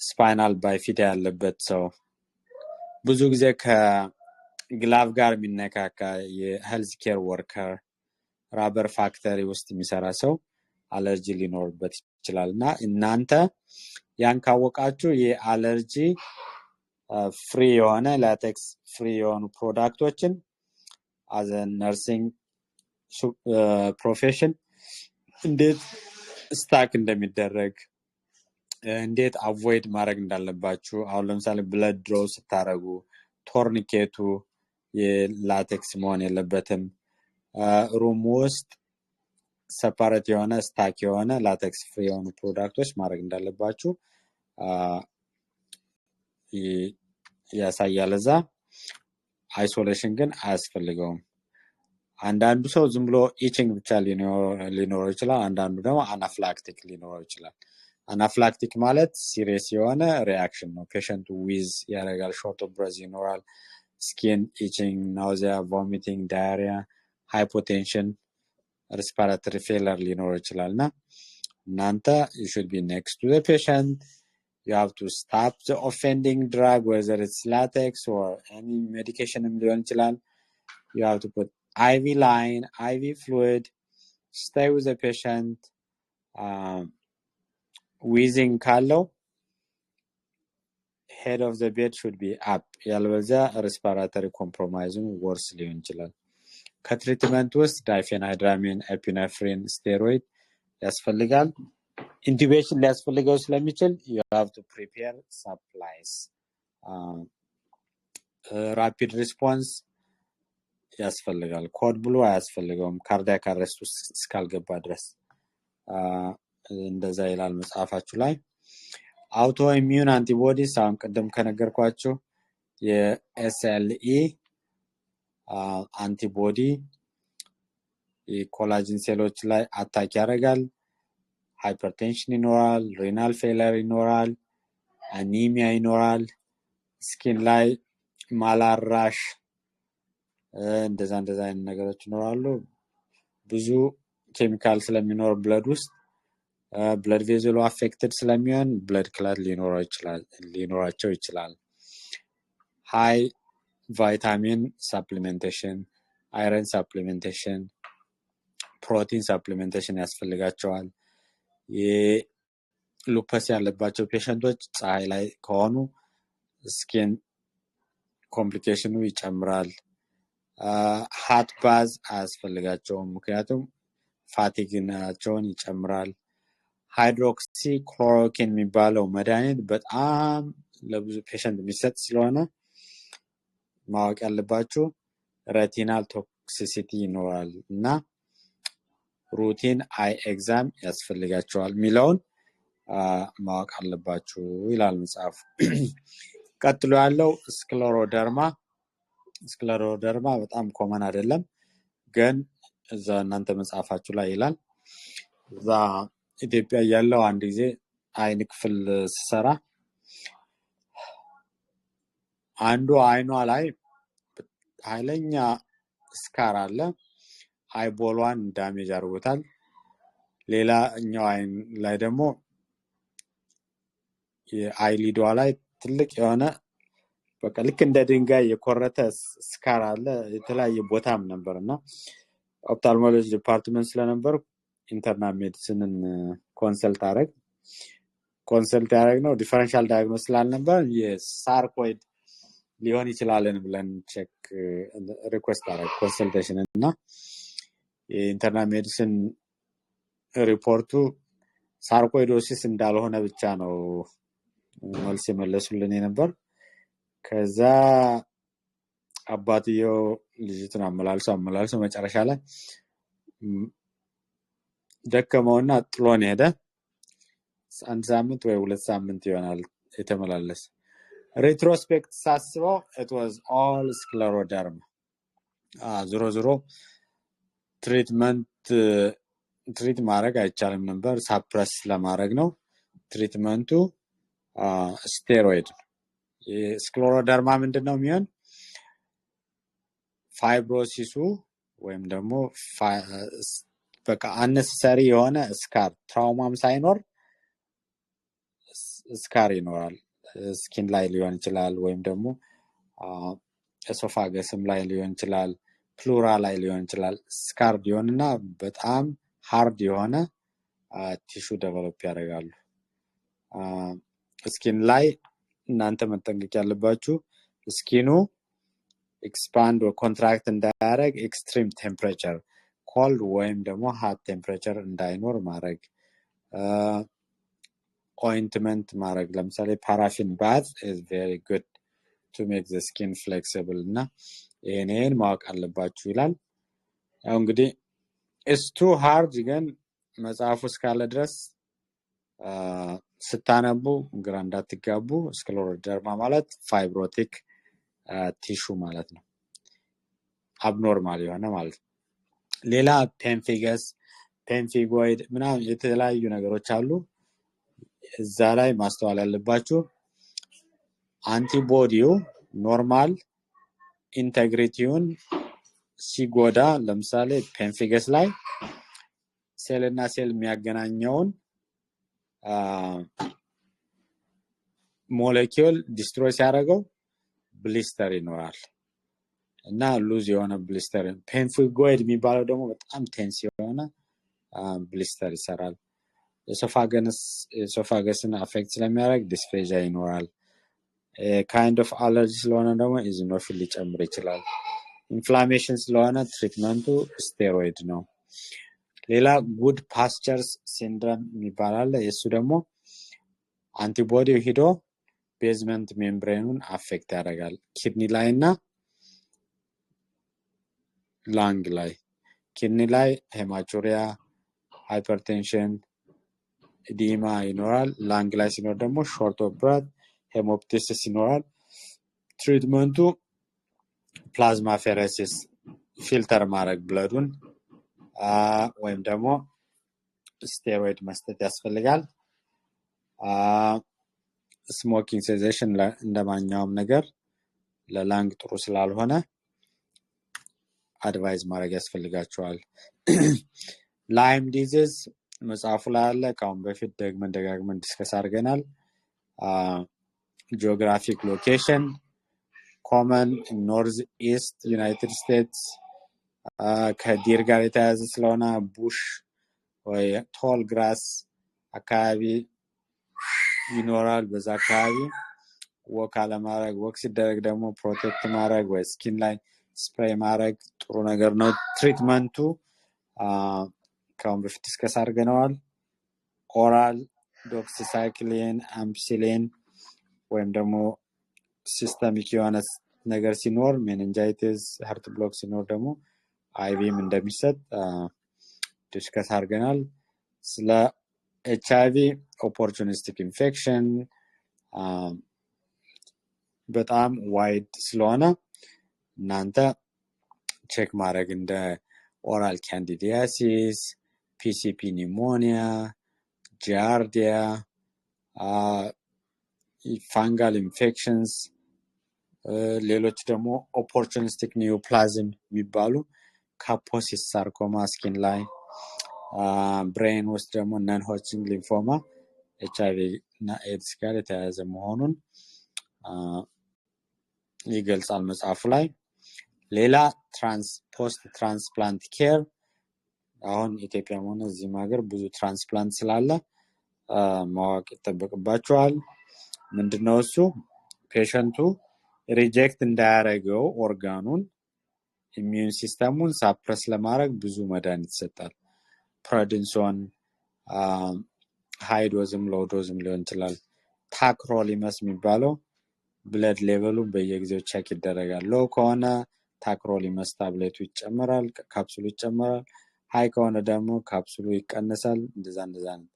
ስፓይናል ባይፊዳ ያለበት ሰው ብዙ ጊዜ ከግላቭ ጋር የሚነካካ የሄልዝ ኬር ወርከር ራበር ፋክተሪ ውስጥ የሚሰራ ሰው አለርጂ ሊኖርበት ይችላልና እናንተ ያን ካወቃችሁ የአለርጂ ፍሪ የሆነ ላቴክስ ፍሪ የሆኑ ፕሮዳክቶችን as a nursing profession እንዴት ስታክ እንደሚደረግ እንዴት አቮይድ ማድረግ እንዳለባችሁ። አሁን ለምሳሌ ብለድ ድሮ ስታረጉ ቶርኒኬቱ የላቴክስ መሆን የለበትም። ሩም ውስጥ ሰፓሬት የሆነ ስታክ የሆነ ላቴክስ ፍሪ የሆኑ ፕሮዳክቶች ማድረግ እንዳለባችሁ ያሳያል እዛ። አይሶሌሽን ግን አያስፈልገውም። አንዳንዱ ሰው ዝም ብሎ ኢቺንግ ብቻ ሊኖረው ይችላል። አንዳንዱ ደግሞ አናፍላክቲክ ሊኖረው ይችላል። አናፍላክቲክ ማለት ሲሪየስ የሆነ ሪአክሽን ነው። ፔሸንቱ ዊዝ ያደርጋል፣ ሾርት ኦፍ ብሬዝ ይኖራል፣ ስኪን ኢቺንግ፣ ናውዚያ፣ ቮሚቲንግ፣ ዳያሪያ፣ ሃይፖቴንሽን፣ ሪስፓራቶሪ ፌለር ሊኖረው ይችላልና Nanta, you should be next to the patient. You have to stop the offending drug, whether it's latex or any medication. You have to put IV line, IV fluid, stay with the patient. Wheezing ካለው head of the bed should be up. ያለበለዚያ respiratory compromise worse ሊሆን ይችላል። ከትሪትመንት ውስጥ ዳይፌንሃይድራሚን፣ ኤፒኔፍሪን፣ ስቴሮይድ ያስፈልጋል። ኢንቱቤሽን ሊያስፈልገው ስለሚችል you have to prepare supplies. rapid response ያስፈልጋል። ኮድ ብሎ አያስፈልገውም ካርዲያክ አሬስት ውስጥ እስካልገባ ድረስ እንደዛ ይላል መጽሐፋችሁ ላይ። አውቶ ኢሚዩን አንቲቦዲስ አሁን ቀደም ከነገርኳችሁ የኤስኤልኢ አንቲቦዲ የኮላጅን ሴሎች ላይ አታክ ያደርጋል። ሃይፐርቴንሽን ይኖራል፣ ሪናል ፌለር ይኖራል፣ አኒሚያ ይኖራል፣ ስኪን ላይ ማላራሽ እንደዛ አይነት ነገሮች ይኖራሉ። ብዙ ኬሚካል ስለሚኖር ብለድ ውስጥ ብለድ ቬዝሉ አፌክትድ ስለሚሆን ብለድ ክላት ሊኖራቸው ይችላል። ሃይ ቫይታሚን ሰፕሊሜንቴሽን፣ አይረን ሰፕሊሜንቴሽን፣ ፕሮቲን ሰፕሊሜንቴሽን ያስፈልጋቸዋል። የሉፐስ ያለባቸው ፔሸንቶች ፀሐይ ላይ ከሆኑ ስኪን ኮምፕሊኬሽኑ ይጨምራል። ሃት ባዝ አያስፈልጋቸውም ምክንያቱም ፋቲግናቸውን ይጨምራል። ሃይድሮክሲ ክሎሮኪን የሚባለው መድኃኒት በጣም ለብዙ ፔሸንት የሚሰጥ ስለሆነ ማወቅ ያለባችሁ ሬቲናል ቶክሲሲቲ ይኖራል እና ሩቲን አይ ኤግዛም ያስፈልጋቸዋል የሚለውን ማወቅ አለባችሁ ይላል መጽሐፉ። ቀጥሎ ያለው ስክለሮደርማ በጣም ኮመን አይደለም ግን እዛ እናንተ መጽሐፋችሁ ላይ ይላል። እዛ ኢትዮጵያ ያለው አንድ ጊዜ አይን ክፍል ሲሰራ አንዱ አይኗ ላይ ኃይለኛ ስካር አለ። አይቦሏን ዳሜጅ አድርጎታል። ሌላኛው አይን ላይ ደግሞ የአይሊዷ ላይ ትልቅ የሆነ በቃ ልክ እንደ ድንጋይ የኮረተ ስካር አለ። የተለያየ ቦታም ነበርና ኦፕታልሞሎጂ ዲፓርትመንት ስለነበር ኢንተርናል ሜዲሲንን ኮንሰልት ያደረግነው ዲፈረንሻል ዳያግኖስ ስላልነበር የሳርኮይድ ሊሆን ይችላልን ብለን ቼክ ሪኩዌስት አደረግ ኮንሰልቴሽን እና የኢንተርናል ሜዲሲን ሪፖርቱ ሳርኮይዶሲስ እንዳልሆነ ብቻ ነው መልስ የመለሱልን ነበር። ከዛ አባትየው ልጅቱን አመላልሶ መጨረሻ ላይ ደከመውና ጥሎን ሄደ። አንድ ሳምንት ወይ 2 ሳምንት ይሆናል የተመላለሰ። ሬትሮስፔክት ሳስበው it was all scleroderma። ዞሮ ትሪት ማድረግ አይቻልም ነበር፣ ሳፕረስ ለማድረግ ነው ትሪትመንቱ። ስቴሮይድ ስክለሮደርማ ምንድነው የሚሆን ፋይብሮሲሱ ወይም ደግሞ በቃ አነሰሰሪ የሆነ ስካር ትራውማም ሳይኖር ስካር ይኖራል። ስኪን ላይ ሊሆን ይችላል ወይም ደግሞ ኤሶፋገስም ላይ ሊሆን ይችላል፣ ፕሉራ ላይ ሊሆን ይችላል። ስካር ሊሆንና በጣም ሃርድ የሆነ ቲሹ ዴቨሎፕ ያደርጋሉ። ስኪን ላይ እናንተ መጠንቀቅ ያለባችሁ ስኪኑ ኤክስፓንድ ወይ ኮንትራክት እንዳያደርግ ኤክስትሪም ቴምፕሬቸር ኮልድ ወይም ደግሞ ሃት ቴምፕሬቸር እንዳይኖር ማድረግ። ኦይንትመንት ማድረግ ለምሳሌ ፓራፊን ባዝ is very good to make the skin flexible እና ይሄንን ማወቅ አለባችሁ ይላል። ያው እንግዲህ it's too hard ግን መጽሐፉ እስካለ ድረስ ስታነቡ ግራ እንዳትጋቡ። ስክለሮደርማ ማለት ፋይብሮቲክ ቲሹ ማለት ነው፣ አብኖርማል የሆነ ማለት ነው። ሌላ ፔምፊገስ፣ ፔምፊጎይድ ምናምን የተለያዩ ነገሮች አሉ። እዛ ላይ ማስተዋል ያለባችሁ አንቲቦዲው ኖርማል ኢንቴግሪቲውን ሲጎዳ፣ ለምሳሌ ፔምፊገስ ላይ ሴልና ሴል የሚያገናኘውን ሞለኪውል ዲስትሮይ ሲያደርገው ብሊስተር ይኖራል እና ሉዝ የሆነ ብሊስተር ፔንፉል ጎይድ የሚባለው ደግሞ በጣም ቴንስ የሆነ ብሊስተር ይሰራል። ኤሶፋገስን አፌክት ስለሚያደርግ ዲስፌዣ ይኖራል። ካይንድ ኦፍ አለርጂ ስለሆነ ደግሞ ኢዝኖፊል ሊጨምር ይችላል። ኢንፍላሜሽን ስለሆነ ትሪትመንቱ ስቴሮይድ ነው። ሌላ ጉድ ፓስቸርስ ሲንድረም የሚባል አለ። የሱ ደግሞ አንቲቦዲው ሂዶ ቤዝመንት ሜምብሬኑን አፌክት ያደርጋል። ኪድኒ ላይ እና ላንግ ላይ። ኪድኒ ላይ ሄማቹሪያ፣ ሃይፐርቴንሽን፣ ኢዲማ ይኖራል። ላንግ ላይ ሲኖር ደግሞ ሾርት ኦፍ ብሬት፣ ሄሞፕቲሲስ ይኖራል። ትሪትመንቱ ፕላዝማ ፌሬሲስ ፊልተር ማድረግ ብለዱን ወይም ደግሞ ስቴሮይድ መስጠት ያስፈልጋል። ስሞኪንግ ሴዜሽን እንደማንኛውም ነገር ለላንግ ጥሩ ስላልሆነ አድቫይዝ ማድረግ ያስፈልጋቸዋል። ላይም ዲዚዝ መጽሐፉ ላይ አለ። ከአሁን በፊት ደጋግመን ዲስከስ አድርገናል። ጂኦግራፊክ ሎኬሽን ኮመን ኖርዝ ኢስት ዩናይትድ ስቴትስ ከዲር ጋር የተያያዘ ስለሆነ ቡሽ ወይ ቶል ግራስ አካባቢ ይኖራል። በዛ አካባቢ ወክ አለማድረግ፣ ወክ ሲደረግ ደግሞ ፕሮቴክት ማድረግ ወይ ስኪን ላይ ስፕሬይ ማድረግ ጥሩ ነገር ነው። ትሪትመንቱ ከአሁን በፊት ዲስከስ አድርገነዋል። ኦራል ዶክሲሳይክሊን፣ አምፒሲሊን ወይም ደግሞ ሲስተሚክ የሆነ ነገር ሲኖር ሜኒንጃይቲስ፣ ሀርት ብሎክ ሲኖር ደግሞ አይቪም እንደሚሰጥ ዲስከስ አድርገናል። ስለ ኤችአይቪ ኦፖርቹኒስቲክ ኢንፌክሽን በጣም ዋይድ ስለሆነ እናንተ ቼክ ማድረግ እንደ ኦራል ካንዲዲያሲስ፣ ፒሲፒ ኒሞኒያ፣ ጂያርዲያ፣ ፋንጋል ኢንፌክሽንስ፣ ሌሎች ደግሞ ኦፖርቹኒስቲክ ኒዮፕላዝም የሚባሉ ካፖሲስ ሳርኮማ ስኪን ላይ፣ ብሬን ውስጥ ደግሞ ነን ሆድጂን ሊምፎማ ኤችአይቪ እና ኤድስ ጋር የተያያዘ መሆኑን ይገልጻል መጽሐፉ ላይ። ሌላ ፖስት ትራንስፕላንት ኬር፣ አሁን ኢትዮጵያ ሆነ እዚህም ሀገር ብዙ ትራንስፕላንት ስላለ ማወቅ ይጠበቅባቸዋል። ምንድነው እሱ? ፔሸንቱ ሪጀክት እንዳያደርገው ኦርጋኑን ኢሚዩን ሲስተሙን ሳፕረስ ለማድረግ ብዙ መድኃኒት ይሰጣል። ፕሬዲንሶን፣ ሃይዶዝም ሎዶዝም ሊሆን ይችላል። ታክሮሊመስ የሚባለው ብለድ ሌቨሉ በየጊዜው ቼክ ይደረጋል። ሎ ከሆነ ታክሮሊመስ ታብሌቱ ይጨመራል፣ ካፕሱሉ ይጨመራል። ሃይ ከሆነ ደግሞ ካፕሱሉ ይቀነሳል። እንደዛ ነው።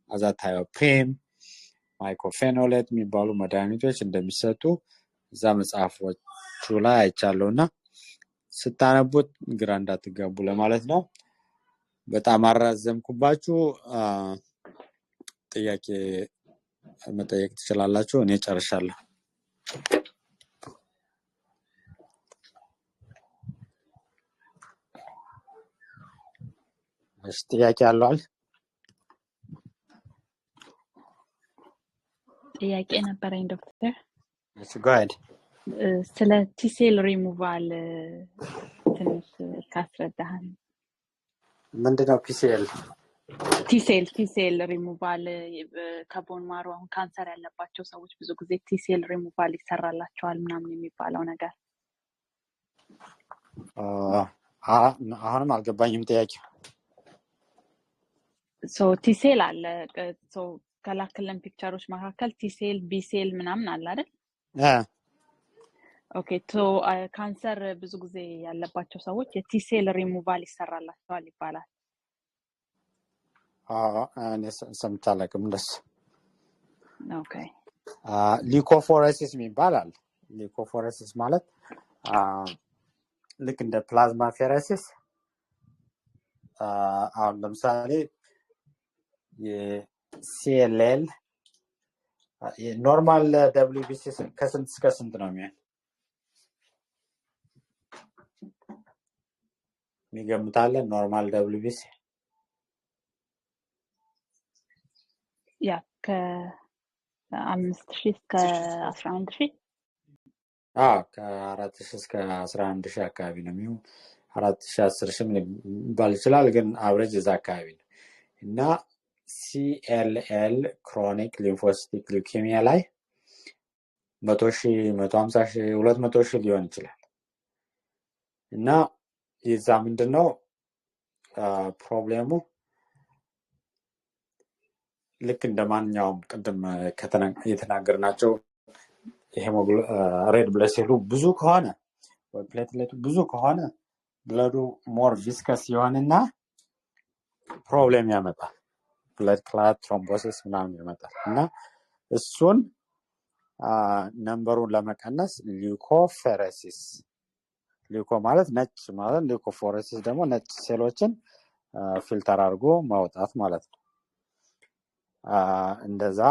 አዛታዮፕሪም፣ ማይኮፌኖሌት የሚባሉ መድኃኒቶች እንደሚሰጡ እዛ መጽሐፎቹ ላይ አይቻለውና ስታነቡት ግራ እንዳትጋቡ ለማለት ነው። በጣም አራዘምኩባችሁ። ጥያቄ መጠየቅ ትችላላችሁ። እኔ ጨርሻለሁ። እሺ፣ ጥያቄ አለዋል? ጥያቄ ነበረኝ ዶክተር። እሺ፣ ጎሄድ። ስለ ቲሴል ሪሙቫል ትንሽ ካስረዳህን። ምንድነው ፒሲኤል? ቲሴል ሪሙቫል ከቦን ማሮ አሁን ካንሰር ያለባቸው ሰዎች ብዙ ጊዜ ቲሴል ሪሙቫል ይሰራላቸዋል ምናምን የሚባለው ነገር አሁንም አልገባኝም ጥያቄ። ቲሴል አለ ከላክልን ፒክቸሮች መካከል ቲሴል ቢሴል ምናምን አለ አይደል? ኦኬ። ካንሰር ብዙ ጊዜ ያለባቸው ሰዎች የቲሴል ሪሙቫል ይሰራላቸዋል ይባላል። እኔ ሰምቼ አላውቅም እንደሱ። ኦኬ። ሊኮፎሬሲስ ይባላል። ሊኮፎሬሲስ ማለት ልክ እንደ ፕላዝማ ፌሬሲስ አሁን ለምሳሌ የሲኤልኤል ኖርማል ደብሊውቢሲ ከስንት እስከ ስንት ነው የሚገምታለን? ኖርማል ደብሊውቢሲ ያ ከ5000 እስከ 11000 ከ4000 እስከ 11000 አካባቢ ነው የሚሆን 4000 10000 ሊባል ይችላል ግን አቨሬጅ እዛ አካባቢ ነው እና CLL ክሮኒክ ሊምፎሲቲክ ሊውኬሚያ ላይ 100,000 150,000 200,000 ሊሆን ይችላል እና የዛ ምንድነው ፕሮብሌሙ ልክ እንደማንኛውም ቅድም የተናገርናቸው ሬድ ብለድ ሴሉ ብዙ ከሆነ ወይ ፕሌትሌቱ ብዙ ከሆነ ብለዱ ሞር ቪስከስ ይሆንና ፕሮብሌም ያመጣል ብለድ ክላት ትሮምቦሲስ ምናምን ያመጣል እና እሱን ነምበሩን ለመቀነስ ሊዩኮፌሬሲስ ሊዩኮ ማለት ነጭ ማለት ሊዩኮፎሬሲስ ደግሞ ነጭ ሴሎችን ፊልተር አድርጎ ማውጣት ማለት ነው እንደዛ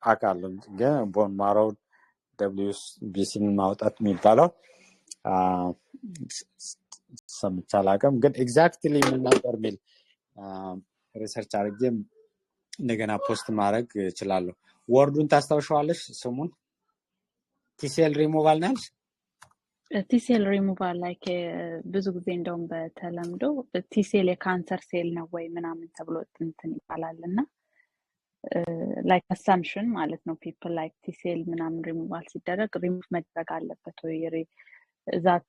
አካል ግን ቦን ማሮ WBC ማውጣት የሚባለው ሰምቻላቀም ግን ኤግዛክትሊ ምን ነበር ሚል ሪሰርች አድርጌ እንደገና ፖስት ማድረግ እችላለሁ ወርዱን ታስታውሻለሽ ስሙን ቲሴል ሪሙቫል ናል ቲሴል ሪሙቫል ላይክ ብዙ ጊዜ እንደውም በተለምዶ ቲሴል የካንሰር ሴል ነው ወይ ምናምን ተብሎ እንትን ይባላልና ላይክ አሳምፕሽን ማለት ነው ፒፕል ላይክ ቲሴል ምናምን ሪሙቫል ሲደረግ ሪሙቭ መደረግ አለበት ወይ ዛት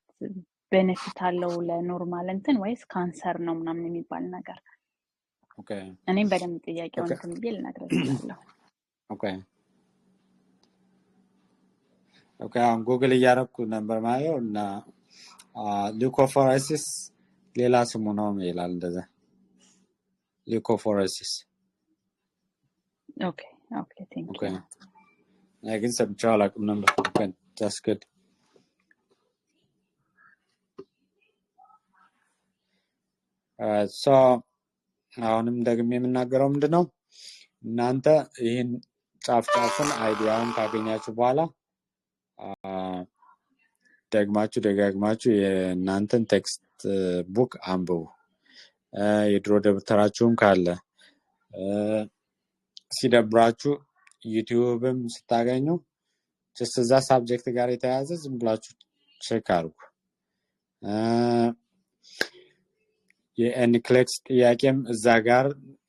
ቤኔፊት አለው ለኖርማል እንትን ወይስ ካንሰር ነው ምናምን የሚባል ነገር ኦኬ እኔም በደንብ ጥያቄውን እንትን ብዬ ልነግርሻለሁ ኦኬ አሁን ጉግል እያደረኩ ነበር ማየው እና ሊዩኮፎሬሲስ ሌላ ስሙ ነው ይላል እንደዛ ሊዩኮፎሬሲስ ኦኬ ቴንክ ዩ I can subtract like number okay that's good so አሁንም ደግሜ የምናገረው ምንድነው እናንተ ይሄን ጫፍጫፉን አይዲያውን ካገኛችሁ በኋላ ደጋግማችሁ የእናንተን ቴክስት ቡክ አንብቡ የድሮ ደብተራችሁም ካለ ሲደብራችሁ ዩቲዩብም ስታገኙ እዛ ሳብጀክት ጋር የተያያዘ ዝም ብላችሁ ቼክ አድርጉ የኤንክሌክስ ጥያቄም እዛ ጋር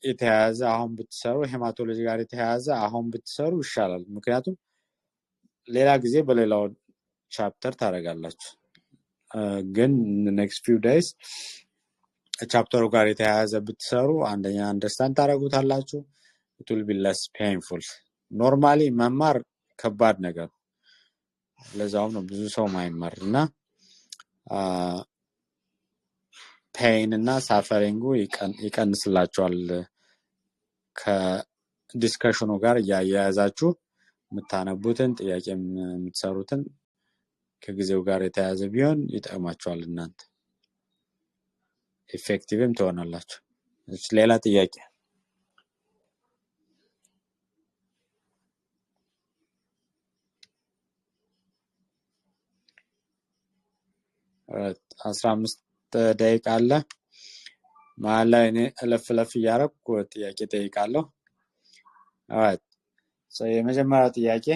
የተያያዘ አሁን ብትሰሩ ሄማቶሎጂ ጋር የተያያዘ አሁን ብትሰሩ ይሻላል ምክንያቱም ሌላ ጊዜ በሌላው ቻፕተር ታረጋላችሁ ግን next few days ቻፕተሩ ጋር የተያያዘ ብትሰሩ አንደኛ አንደርስታንድ ታረጉታላችሁ it will be less painful ኖርማሊ መማር ከባድ ነገር ለዛው ነው ብዙ ሰው ማይማርና ፔን እና ሳፈሪንጉ ይቀንስላችኋል ከዲስከሽኑ ጋር ያያያዛችሁ የምታነቡትን ጥያቄ የምትሰሩትን ከጊዜው ጋር የተያያዘ ቢሆን ይጠቅማችኋል እናንተ ኢፌክቲቭም ትሆናላችሁ ሌላ ጥያቄ 15 ደቂቃ አለ መሀል ላይ እኔ እለፍ እያደረኩ ጥያቄ ጠይቃለሁ የመጀመሪያው ጥያቄ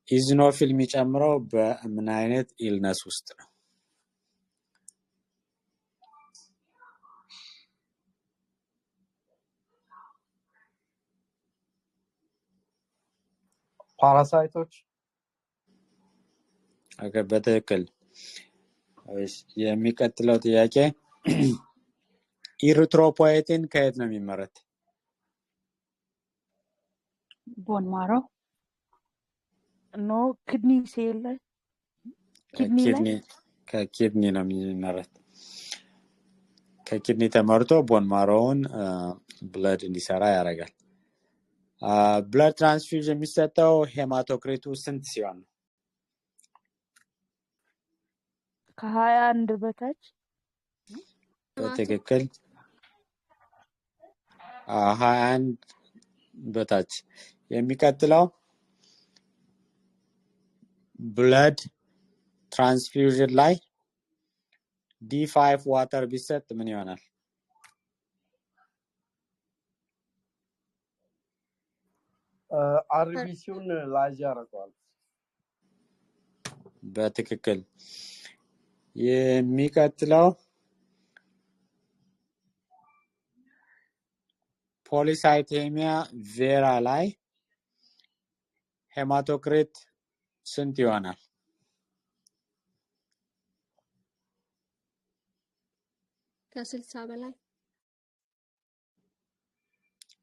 ኢዝኖፊል የሚጨምረው በምን አይነት ኢልነስ ውስጥ ነው ፓራሳይቶች በትክክል የሚቀጥለው ጥያቄ ኢሪትሮፖየቲን ከየት ነው የሚመረት ቦን ማሮ ኖ ኪድኒ ሴል ላይ ከኪድኒ ነው የሚመረት ከኪድኒ ተመርቶ ቦን ማሮውን ብለድ እንዲሰራ ያደርጋል ብለድ ትራንስፊውዥን የሚሰጠው ሄማቶክሪቱ ስንት ሲሆን ነው ከ21 በታች በትክክል 21 በታች የሚቀጥለው ብለድ ትራንስፊውዥን ላይ D5 ዋተር ቢሰጥ ምን ይሆናል አርቢሲውን ላጅ ያደርገዋል። በትክክል የሚቀጥለው ፖሊሳይቴሚያ ቬራ ላይ ሄማቶክሪት ስንት ይሆናል? ከ60 በላይ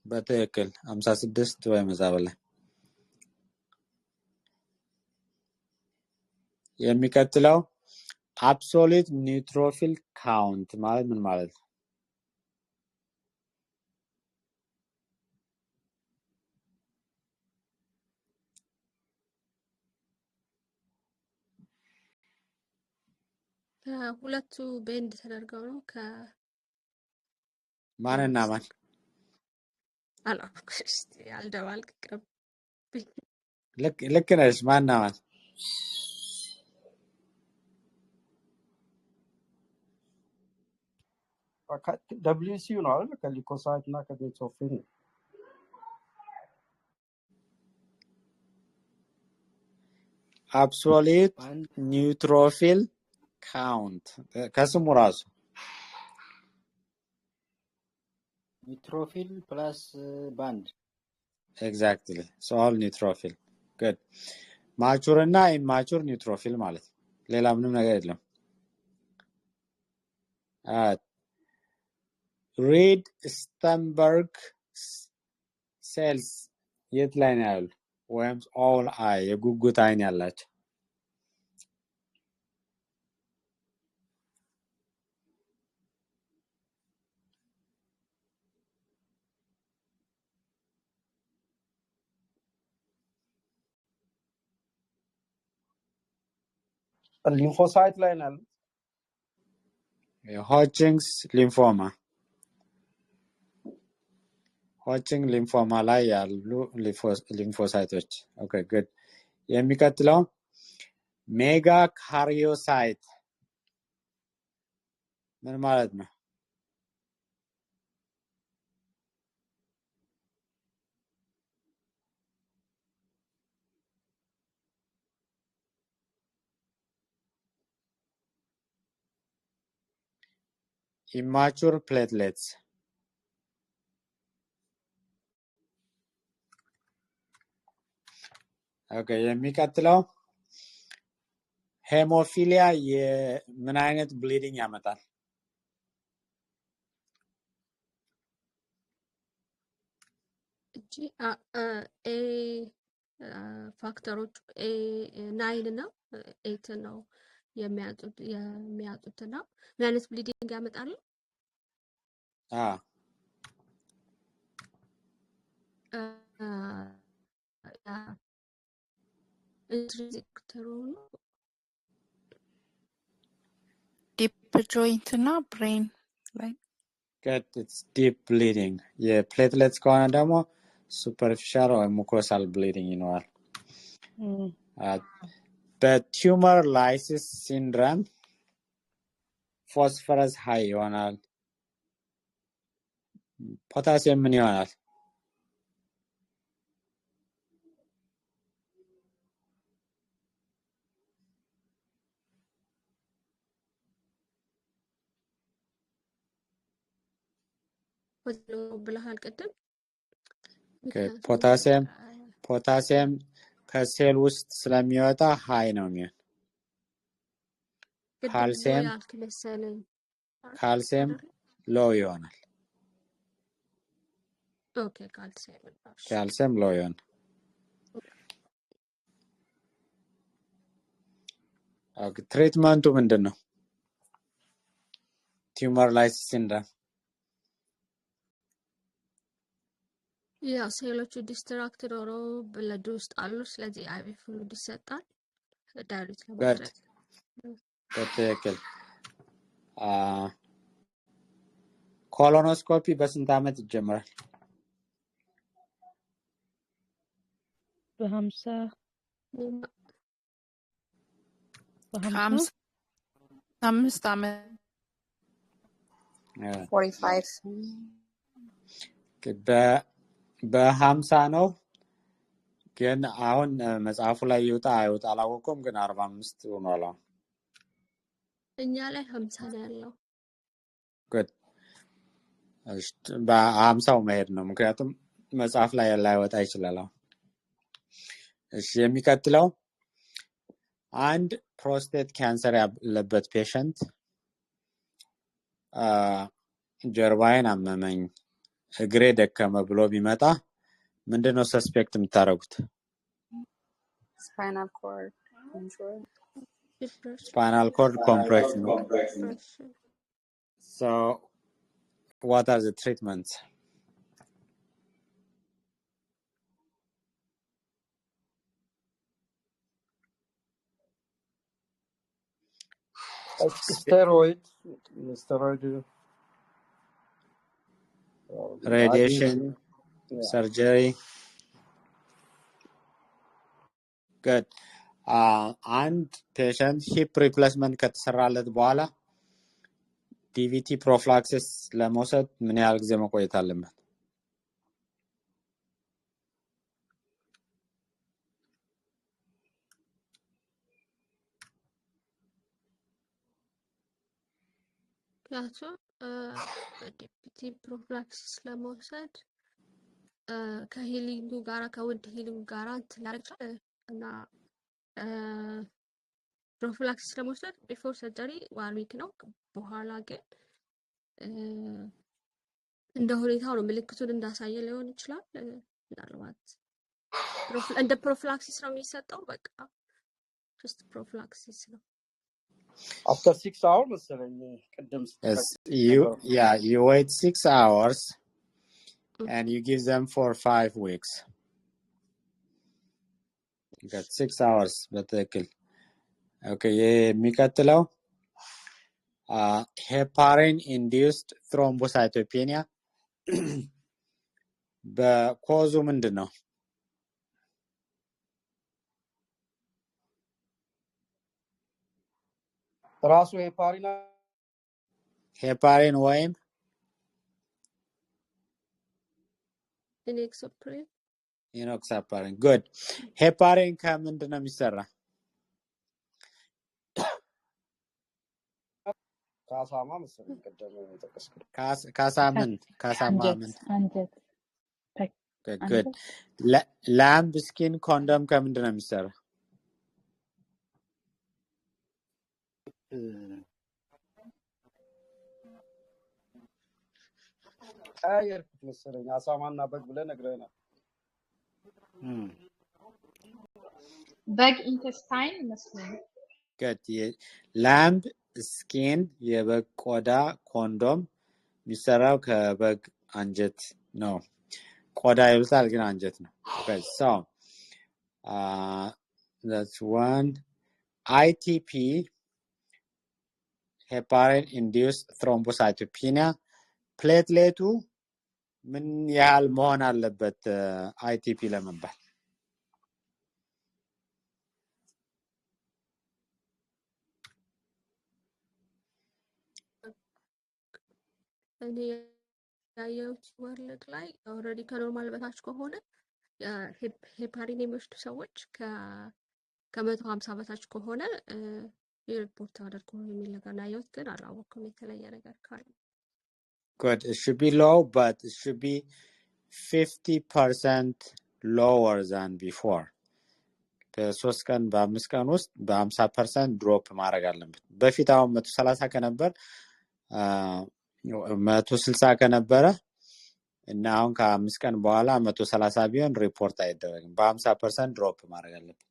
በትክክል 56 ወይም እዛ በላይ። የሚቀጥለው አብሶሉት ኒውትሮፊል ካውንት ማለት ምን ማለት ነው? ሁለቱ ቤንድ ተደርገው ነው ማንና ማን? አላውቅም። አልደባልቅም። ልክ ነሽ። ማንና ማን? WC ነው አይደል? ከሊኮሳይት እና ከቤንዞፊል አብሶሉት ኒውትሮፊል ካውንት ከስሙ ራሱ ኒውትሮፊል ፕላስ ባንድ exactly so all neutrophil good ማቹር እና ኢማቹር ኒውትሮፊል ማለት ሌላ ምንም ነገር የለም። ሪድ ስታምበርግ ሴልስ የት ላይ ነው ያሉ? ወይም all eye የጉጉት አይን ያላቸው? ሊምፎሳይት ላይ ነው ያሉት። ሆችንግስ ሊምፎማ ሆችንግ ሊምፎማ ላይ ያሉ ሊምፎሳይቶች። ኦኬ ጉድ። የሚቀጥለው ሜጋ ካሪዮሳይት ምን ማለት ነው? immature platelets ኦኬ። የሚቀጥለው ሄሞፊሊያ ምን አይነት ብሊዲንግ ያመጣል? እጂ ኤ ፋክተሮች ኤ9 እና 8 ነው የሚያጡትና ምን አይነት ብሊዲንግ ያመጣሉ? ኢንትሪንሲክ ተሮኑ ዲፕ ጆይንት እና ብሬን ላይ get it's deep bleeding የፕሌትሌትስ ከሆነ ደግሞ ሱፐርፊሻል ወይ ሙኮሳል ብሊዲንግ ይኖራል። በቲዩመር ላይሲስ ሲንድሮም ፎስፈረስ ሃይ ይሆናል። ፖታሲየም ምን ይሆናል? ብለሃል ቅድም። ፖታሲየም ከሴል ውስጥ ስለሚወጣ ሃይ ነው የሚሆን። ካልሲየም ሎው ይሆናል። ኦኬ ካልሲየም ሎው ይሆናል። ኦኬ ትሪትመንቱ ምንድነው? ቲዩመር ላይሲስ ሲንድሮም ያ ሴሎቹ ዲስትራክትድ ሆነው ብለድ ውስጥ አሉ። ስለዚህ አይቪ ፍሉይድ ይሰጣል ዳይሉት ለማድረግ። በትክክል። ኮሎኖስኮፒ በስንት ዓመት ይጀምራል? በ50 5 ዓመት 45 በ50 ነው ግን አሁን መጽሐፉ ላይ ይወጣ አይወጣ አላወቅኩም፣ ግን 45 ሆኗል። አሁን እኛ ላይ 50 ነው ያለው። good እሺ በ50ው መሄድ ነው፣ ምክንያቱም መጽሐፍ ላይ ላይወጣ ይችላል። አሁን እሺ የሚቀጥለው አንድ ፕሮስቴት ካንሰር ያለበት ፔሸንት ጀርባዬን አመመኝ እግሬ ደከመ ብሎ ቢመጣ ምንድነው ሰስፔክት የምታደርጉት? spinal cord injury. Spinal cord compression. So what are the treatments? steroid, Radiation, yeah. surgery. Good. አንድ ፔሸንት ሂፕ ሪፕሌስመንት ከተሰራለት በኋላ ዲቪቲ ፕሮፍላክሲስ ለመውሰድ ምን ያህል ጊዜ መቆየት አለበት? ዲቪቲ ፕሮፍላክሲስ ለመውሰድ ከሂሊንጉ ጋራ ከውድ ሂሊንጉ ጋራ ትላልቻለ እና ፕሮፊላክሲስ ለመውሰድ ቢፎር ሰርጀሪ 1 ዊክ ነው። በኋላ ግን እንደ ሁኔታው ነው፣ ምልክቱን እንዳሳየ ሊሆን ይችላል። ምናልባት እንደ ፕሮፊላክሲስ ነው የሚሰጠው። በቃ ጀስት ፕሮፊላክሲስ ነው። After 6 hours መሰለኝ ቅድም Yes, you wait 6 hours and you give them for 5 weeks. You got 6 hours በትክክል። Okay, የሚቀጥለው heparin induced thrombocytopenia በኮዙ ምንድን ነው? ራሱ ሄፓሪን ወይም ኢኖክሳፓሪን። ጉድ። ሄፓሪን ከምንድን ነው የሚሰራ? ካሳማ መሰለኝ ቅድም ተጠቀስኩት። ካሳምን አንጀት good. ላምብ ስኪን ኮንዶም ከምንድን ነው የሚሰራ? ቀያየርኩት መሰለኝ። አሳማና በግ ብለህ ነግረኸናል። በግ ኢንተስታይን መስሎኝ። good. ላምብ ስኪን የበግ ቆዳ ኮንዶም የሚሰራው ከበግ አንጀት ነው። ቆዳ ይሉታል ግን አንጀት ነው። okay, so that's one. ITP heparin induced thrombocytopenia ፕሌትሌቱ ምን ያህል መሆን አለበት ITP ለመባል? እኔ ያየሁት ወርልድ ላይ ኦልሬዲ ከኖርማል በታች ከሆነ ሄፓሪን የሚወስዱ ሰዎች ከ150 በታች ከሆነ ሪፖርት አድርጎ የሚል ነገር ነው ያየሁት፣ ግን አላወኩም የተለየ ነገር ካለ። Good. It should be low, but it should be 50% lower than before. በ3 ቀን በ5 ቀን ውስጥ በ50% ድሮፕ ማድረግ አለበት። በፊት አሁን 130 ከነበር 160 ከነበረ እና አሁን ከ5 ቀን በኋላ 130 ቢሆን ሪፖርት አይደረግም። በ50% ድሮፕ ማድረግ አለበት።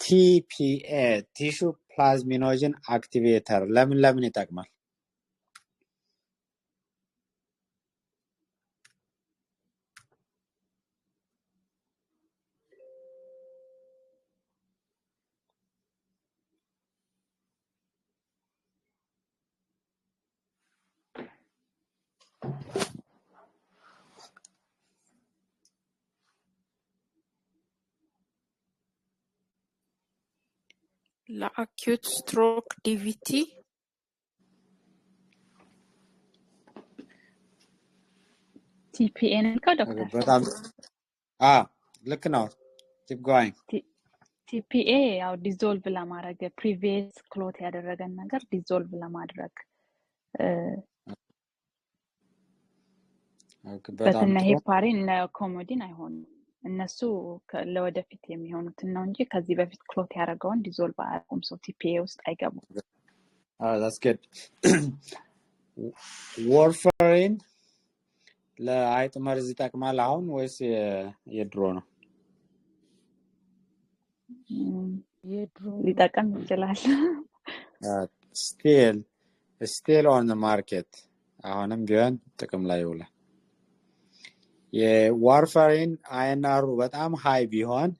TPA ቲሹ ፕላዝሚኖጅን አክቲቬተር ለምን ይጠቅማል? ለአኪዩት ስትሮክ ዲቪቲ TPA ነው ዶክተር በጣም ልክ ነው keep going TPA ያው ዲዞልቭ ለማድረግ ፕሪቪየስ ክሎት ያደረገን ነገር ዲዞልቭ ለማድረግ በጣም በተነ ጥሩ ሄፓሪን እና ኮሞዲን አይሆንም እነሱ ለወደፊት የሚሆኑት ነው እንጂ ከዚህ በፊት ክሎት ያደረገውን ዲዞልቭ አያደርጉም ሶ TPA ውስጥ አይገቡም that's good warfarin ለአይጥ መርዝ ይጠቅማል አሁን ወይስ የድሮ ነው የድሮ ሊጠቀም ይችላል still on the market አሁንም ቢሆን ጥቅም ላይ ይውላል የዋርፋሪን አይናሩ በጣም ሃይ ቢሆን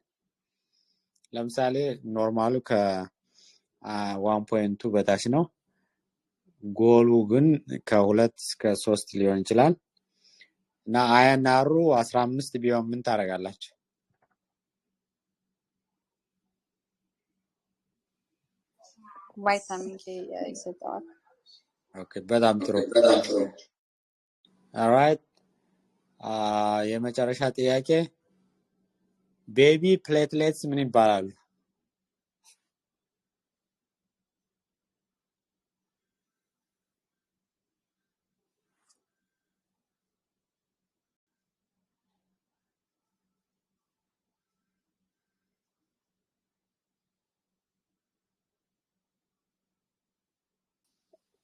ለምሳሌ ኖርማሉ ከ1.2 በታች ነው ጎሉ ግን ከ2 እስከ 3 ሊሆን ይችላል እና አይናሩ 15 ቢሆን ምን ታረጋላችሁ ቫይታሚን ኬ ይሰጣል ኦኬ በጣም ጥሩ alright የመጨረሻ ጥያቄ ቤቢ ፕሌትሌትስ ምን ይባላሉ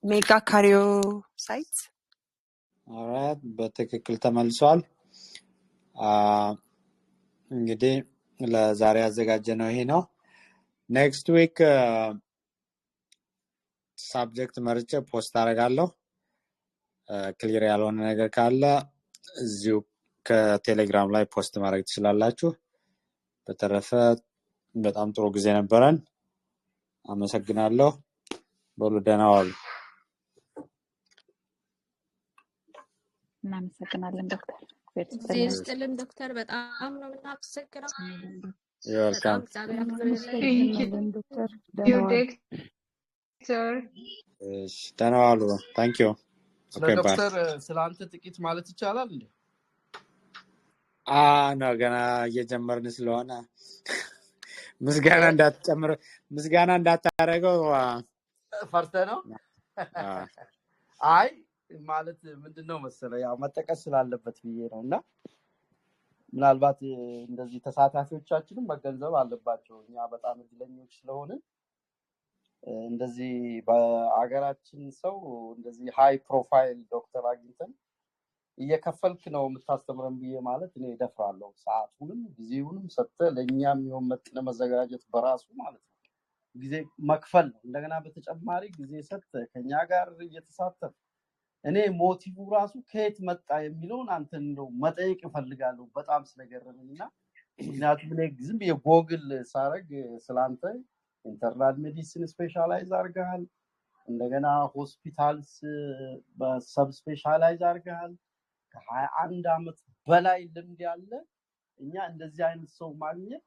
ሜጋ ካሪዮሳይትስ alright በትክክል ተመልሷል እንግዲህ ለዛሬ ያዘጋጀነው ይሄ ነው next week subject መርጬ ፖስት አደርጋለሁ ክሊር ያልሆነ ነገር ካለ እዚሁ ከቴሌግራም ላይ ፖስት ማድረግ ትችላላችሁ በተረፈ በጣም ጥሩ ጊዜ ነበረን አመሰግናለሁ በሉ ደህና ዋሉ እናመሰግናለን ዶክተር ይስጥልን ዶክተር በጣም ነው የምናመሰግነው welcome እግዚአብሔር ያክብርልን እናመሰግናለን ዶክተር You ደህና ዋሉ doctor. ደህና ዋሉ thank you ስለ okay bye ዶክተር ስላንተ ጥቂት ማለት ይቻላል እንዴ ነው ገና እየጀመርን ስለሆነ ምስጋና እንዳታረገው ፈርተ ነው አይ ማለት ምንድነው መሰለህ ያው መጠቀስ ስላለበት ብዬ ነውና ምናልባት እንደዚህ ተሳታፊዎቻችንም መገንዘብ አለባቸው እኛ በጣም እድለኞች ስለሆነ እንደዚህ በአገራችን ሰው እንደዚህ ሃይ ፕሮፋይል ዶክተር አግኝተን እየከፈልክ ነው የምታስተምረን ብዬ ማለት እኔ ደፍራለሁ ሰዓቱንም ጊዜውንም ሰጥተ ለኛም ይሁን መጥነ መዘጋጀት በራሱ ማለት ነው ጊዜ መክፈል ነው እንደገና በተጨማሪ ጊዜ ሰጥተ ከኛ ጋር እየተሳተፍ እኔ ሞቲቭ ራሱ ከየት መጣ የሚለውን አንተን ነው መጠየቅ እፈልጋለሁ በጣም ስለገረመኝና ምክንያቱም እኔ ዝም ብዬ ጎግል ሳረግ ስላንተ ኢንተርናል ሜዲሲን ስፔሻላይዝ አርጋል እንደገና ሆስፒታልስ በሰብ ስፔሻላይዝ አርጋል ከ21 አመት በላይ ልምድ ያለ እኛ እንደዚህ አይነት ሰው ማግኘት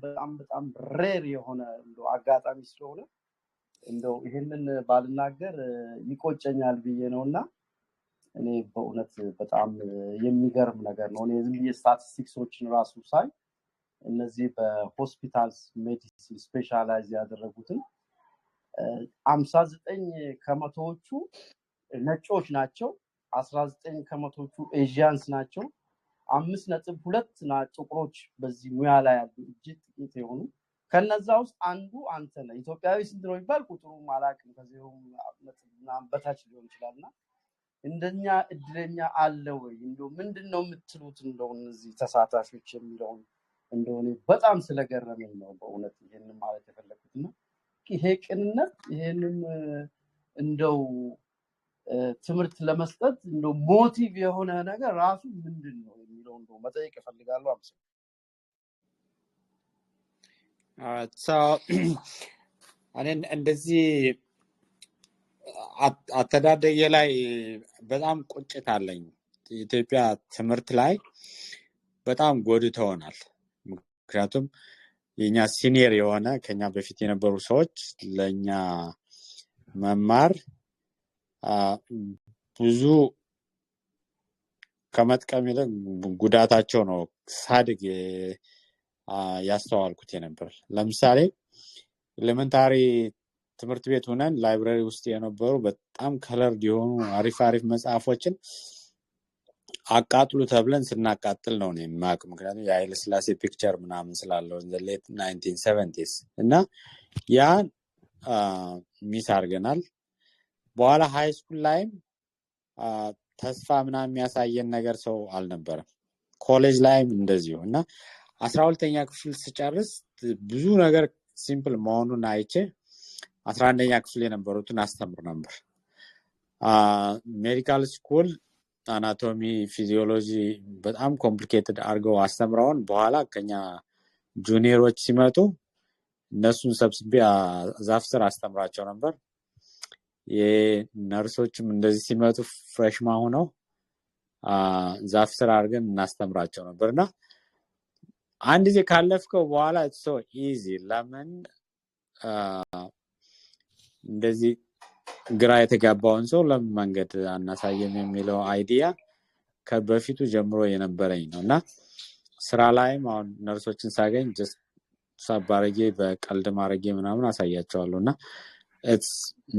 በጣም ሬር የሆነ እንደው አጋጣሚ ስለሆነ እንደው ይሄንን ባልናገር ይቆጨኛል ብዬ ነውና እኔ በእውነት በጣም የሚገርም ነገር ነው እኔ ዝም ብዬ ስታቲስቲክሶችን ራሱ ሳይ እነዚህ በሆስፒታልስ ሜዲሲን ስፔሻላይዝ ያደረጉትን 59 ከመቶዎቹ ነጮች ናቸው 19 ከመቶዎቹ ኤዥያንስ ናቸው 5.2 ጥቁሮች በዚህ ሙያ ላይ ያሉ እጅግ ጥቂት የሆኑ ከነዛ ውስጥ አንዱ አንተ ነህ ኢትዮጵያዊ ስንት ነው ይባል ቁጥሩ ማላቅም ከዚህም ምናምን በታች ሊሆን ይችላልና እንደኛ እድለኛ አለ ወይ እንደው ምንድነው የምትሉት እንደው እነዚህ ተሳታፊዎች የሚለው እንደሆነ በጣም ስለገረመኝ ነው በእውነት ይሄንን ማለት የፈለኩትና ይሄ ቅንነት ይሄንን እንደው ትምርት ለመስጠት እንደው ሞቲቭ የሆነ ነገር ራሱ ምንድነው የሚለው እንደው መጠየቅ እፈልጋለሁ አብሶ so እንደዚህ አተዳደጌ ላይ በጣም ቁጭት አለኝ ኢትዮጵያ ትምርት ላይ በጣም ጎድተውናል ምክንያቱም የኛ ሲኒየር የሆነ ከኛ በፊት የነበሩ ሰዎች ለኛ መማር ብዙ ከመጥቀም ይልቅ ጉዳታቸው ነው ሳድግ ያስተዋልኩት የነበር። ለምሳሌ ኤሌመንታሪ ትምህርት ቤት ሆነን ላይብራሪ ውስጥ የነበሩ በጣም ከለርድ የሆኑ አሪፍ መጽሐፎችን አቃጥሉ ተብለን ስናቃጥል ነው የማቅ። ምክንያቱም የኃይለ ሥላሴ ፒክቸር ምናምን ስላለው in the late 1970s እና ያን ሚስ አድርገናል። በኋላ ሃይ ስኩል ላይም ተስፋ ምናምን የሚያሳየን ነገር ሰው አልነበረም። ኮሌጅ ላይም እንደዚሁ እና 12ኛ ክፍል ስጨርስ ብዙ ነገር ሲምፕል መሆኑን አይቼ 11ኛ ክፍል የነበሩትን አስተምር ነበር። ሜዲካል ስኩል አናቶሚ ፊዚዮሎጂ በጣም ኮምፕሊኬትድ አድርገው አስተምረውን በኋላ ከኛ ጁኒየሮች ሲመጡ እነሱን ሰብስቤ ዛፍ ስር አስተምራቸው ነበር። የነርሶችም እንደዚህ ሲመጡ ፍሬሽማ ሆነው ዛፍ ስር አድርገን እናስተምራቸው ነበርና አንድ ጊዜ ካለፍከው በኋላ it's so easy ለምን እንደዚህ ግራ የተጋባውን ሰው ለምን መንገድ አናሳየም የሚለው አይዲያ ከበፊቱ ጀምሮ የነበረኝ ነውና ስራ ላይም አሁን ነርሶችን ሳገኝ just ሳባረጌ በቀልድ ማረጌ ምናምን አሳያቸዋለሁና it's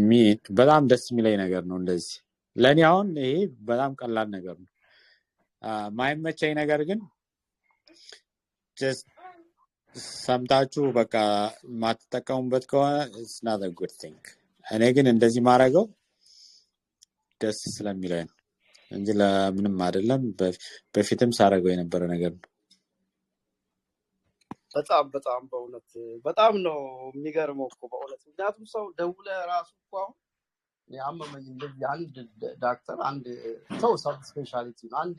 me በጣም ደስ የሚለኝ ነገር ነው። እንደዚህ ለኔ አሁን ይሄ በጣም ቀላል ነገር ነው። ማይመቸኝ ነገር ግን just ሰምታችሁ በቃ ማትጠቀሙበት ከሆነ it's not a good thing። እኔ ግን እንደዚህ ማረገው ደስ ስለሚለኝ ነው እንጂ ለምንም አይደለም። በፊትም ሳረገው የነበረ ነገር ነው። በጣም በእውነት በጣም ነው የሚገርመው እኮ በእውነት። ምክንያቱም ሰው ደውለ ራሱ እኮ አሁን ያመመኝ እንደዚህ አንድ ዳክተር አንድ ሰው ሰብ ስፔሻሊቲ ነው አንድ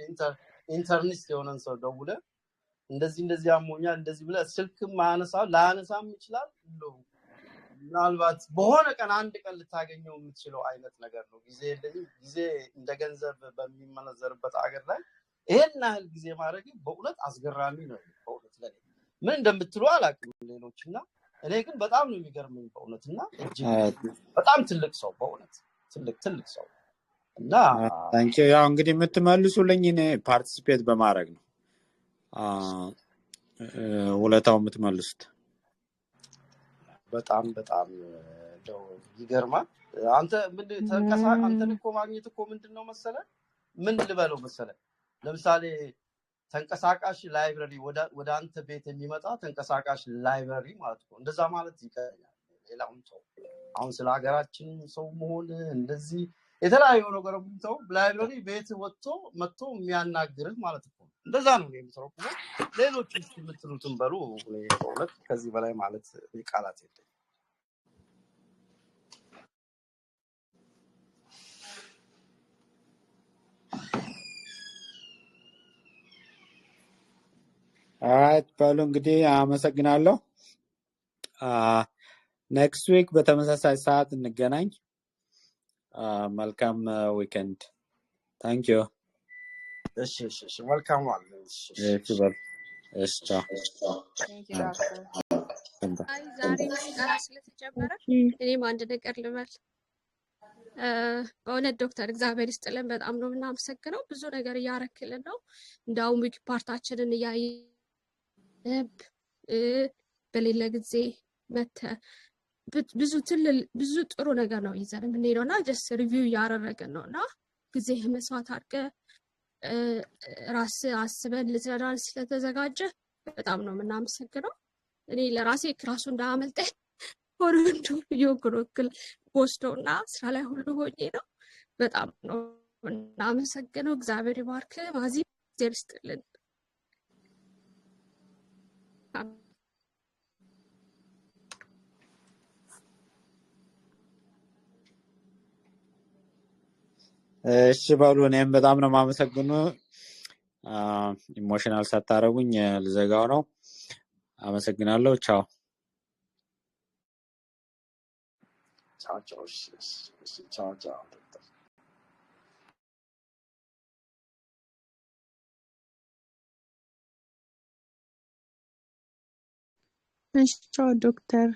ኢንተርኒስት የሆነን ሰው ደውለ እንደዚህ አሞኛል እንደዚህ ብለ ስልክም ማያነሳው ላያነሳም ይችላል። ምናልባት በሆነ ቀን አንድ ቀን ልታገኘው የምትችለው አይነት ነገር ነው። ጊዜ እንደ ገንዘብ በሚመነዘርበት አገር ላይ ይሄን ያህል ጊዜ ማድረግ በእውነት አስገራሚ ነው። በእውነት ለኔ ምን እንደምትሉ አላውቅም ሌሎችና እኔ ግን በጣም ነው የሚገርመኝ በእውነትና እጅግ በጣም ትልቅ ሰው በእውነት ትልቅ ሰው እና ታንኪ ያው እንግዲህ የምትመልሱልኝ እኔ ፓርቲሲፔት በማድረግ ነው ውለታው የምትመልሱት። በጣም ነው ይገርማል። አንተ ምን አንተ እኮ ማግኘት እኮ ምንድነው መሰለ ምን ልበለው መሰለ ለምሳሌ ተንቀሳቃሽ ላይብረሪ ወደ አንተ ቤት የሚመጣ ተንቀሳቃሽ ላይብረሪ ማለት ነው። እንደዛ ማለት ይቀርኛል። ሌላውን ሰው አሁን ስለ ሀገራችን ሰው መሆን እንደዚህ የተለያዩ ነገር ሰው ላይብረሪ ቤት መጥቶ የሚያናግርህ ማለት ነው። እንደዛ ነው የምትረቁት። ሌሎች የምትሉትን በሉ በእውነት ከዚህ በላይ ማለት ቃላት የለም። alright ባሉ እንግዲህ አመሰግናለሁ። next week በተመሳሳይ ሰዓት እንገናኝ። መልካም ዊኬንድ። thank you። እሺ መልካም ዋል። እሺ በል እሺ ቻው። Thank you, doctor. አይ ዛሬ ምስጋና ስለተጀመረ እኔም አንድ ነገር ልበል። በእውነት ዶክተር እግዚአብሔር ይስጥልን፣ በጣም ነው የምናመሰግነው። ብዙ ነገር እያረክልን ነው። እንዳውም ዊክ ፓርታችንን በሌለ ጊዜ መተ ብዙ ጥሩ ነገር ነው ይዘን የምንሄደውና ጀስት ሪቪው እያደረግን ነውና ጊዜ መስዋዕት አድርገህ ራስ አስበን ልትረዳን ስለተዘጋጀ በጣም ነው የምናመሰግነው። እኔ ለራሴ ክራሱ እንዳመልጠኝ ወንዱ ይወግሮክል ወስዶና ስራ ላይ ሁሉ ሆኜ ነው። በጣም ነው እናመሰግነው። እግዚአብሔር ይባርክ። ማዚ እግዚአብሔር ይስጥልን። እሺ ባሉ እኔም በጣም ነው የማመሰግነው። ኢሞሽናል ሳታረጉኝ ልዘጋው ነው። አመሰግናለሁ። ቻው ቻው። እሺ ዶክተር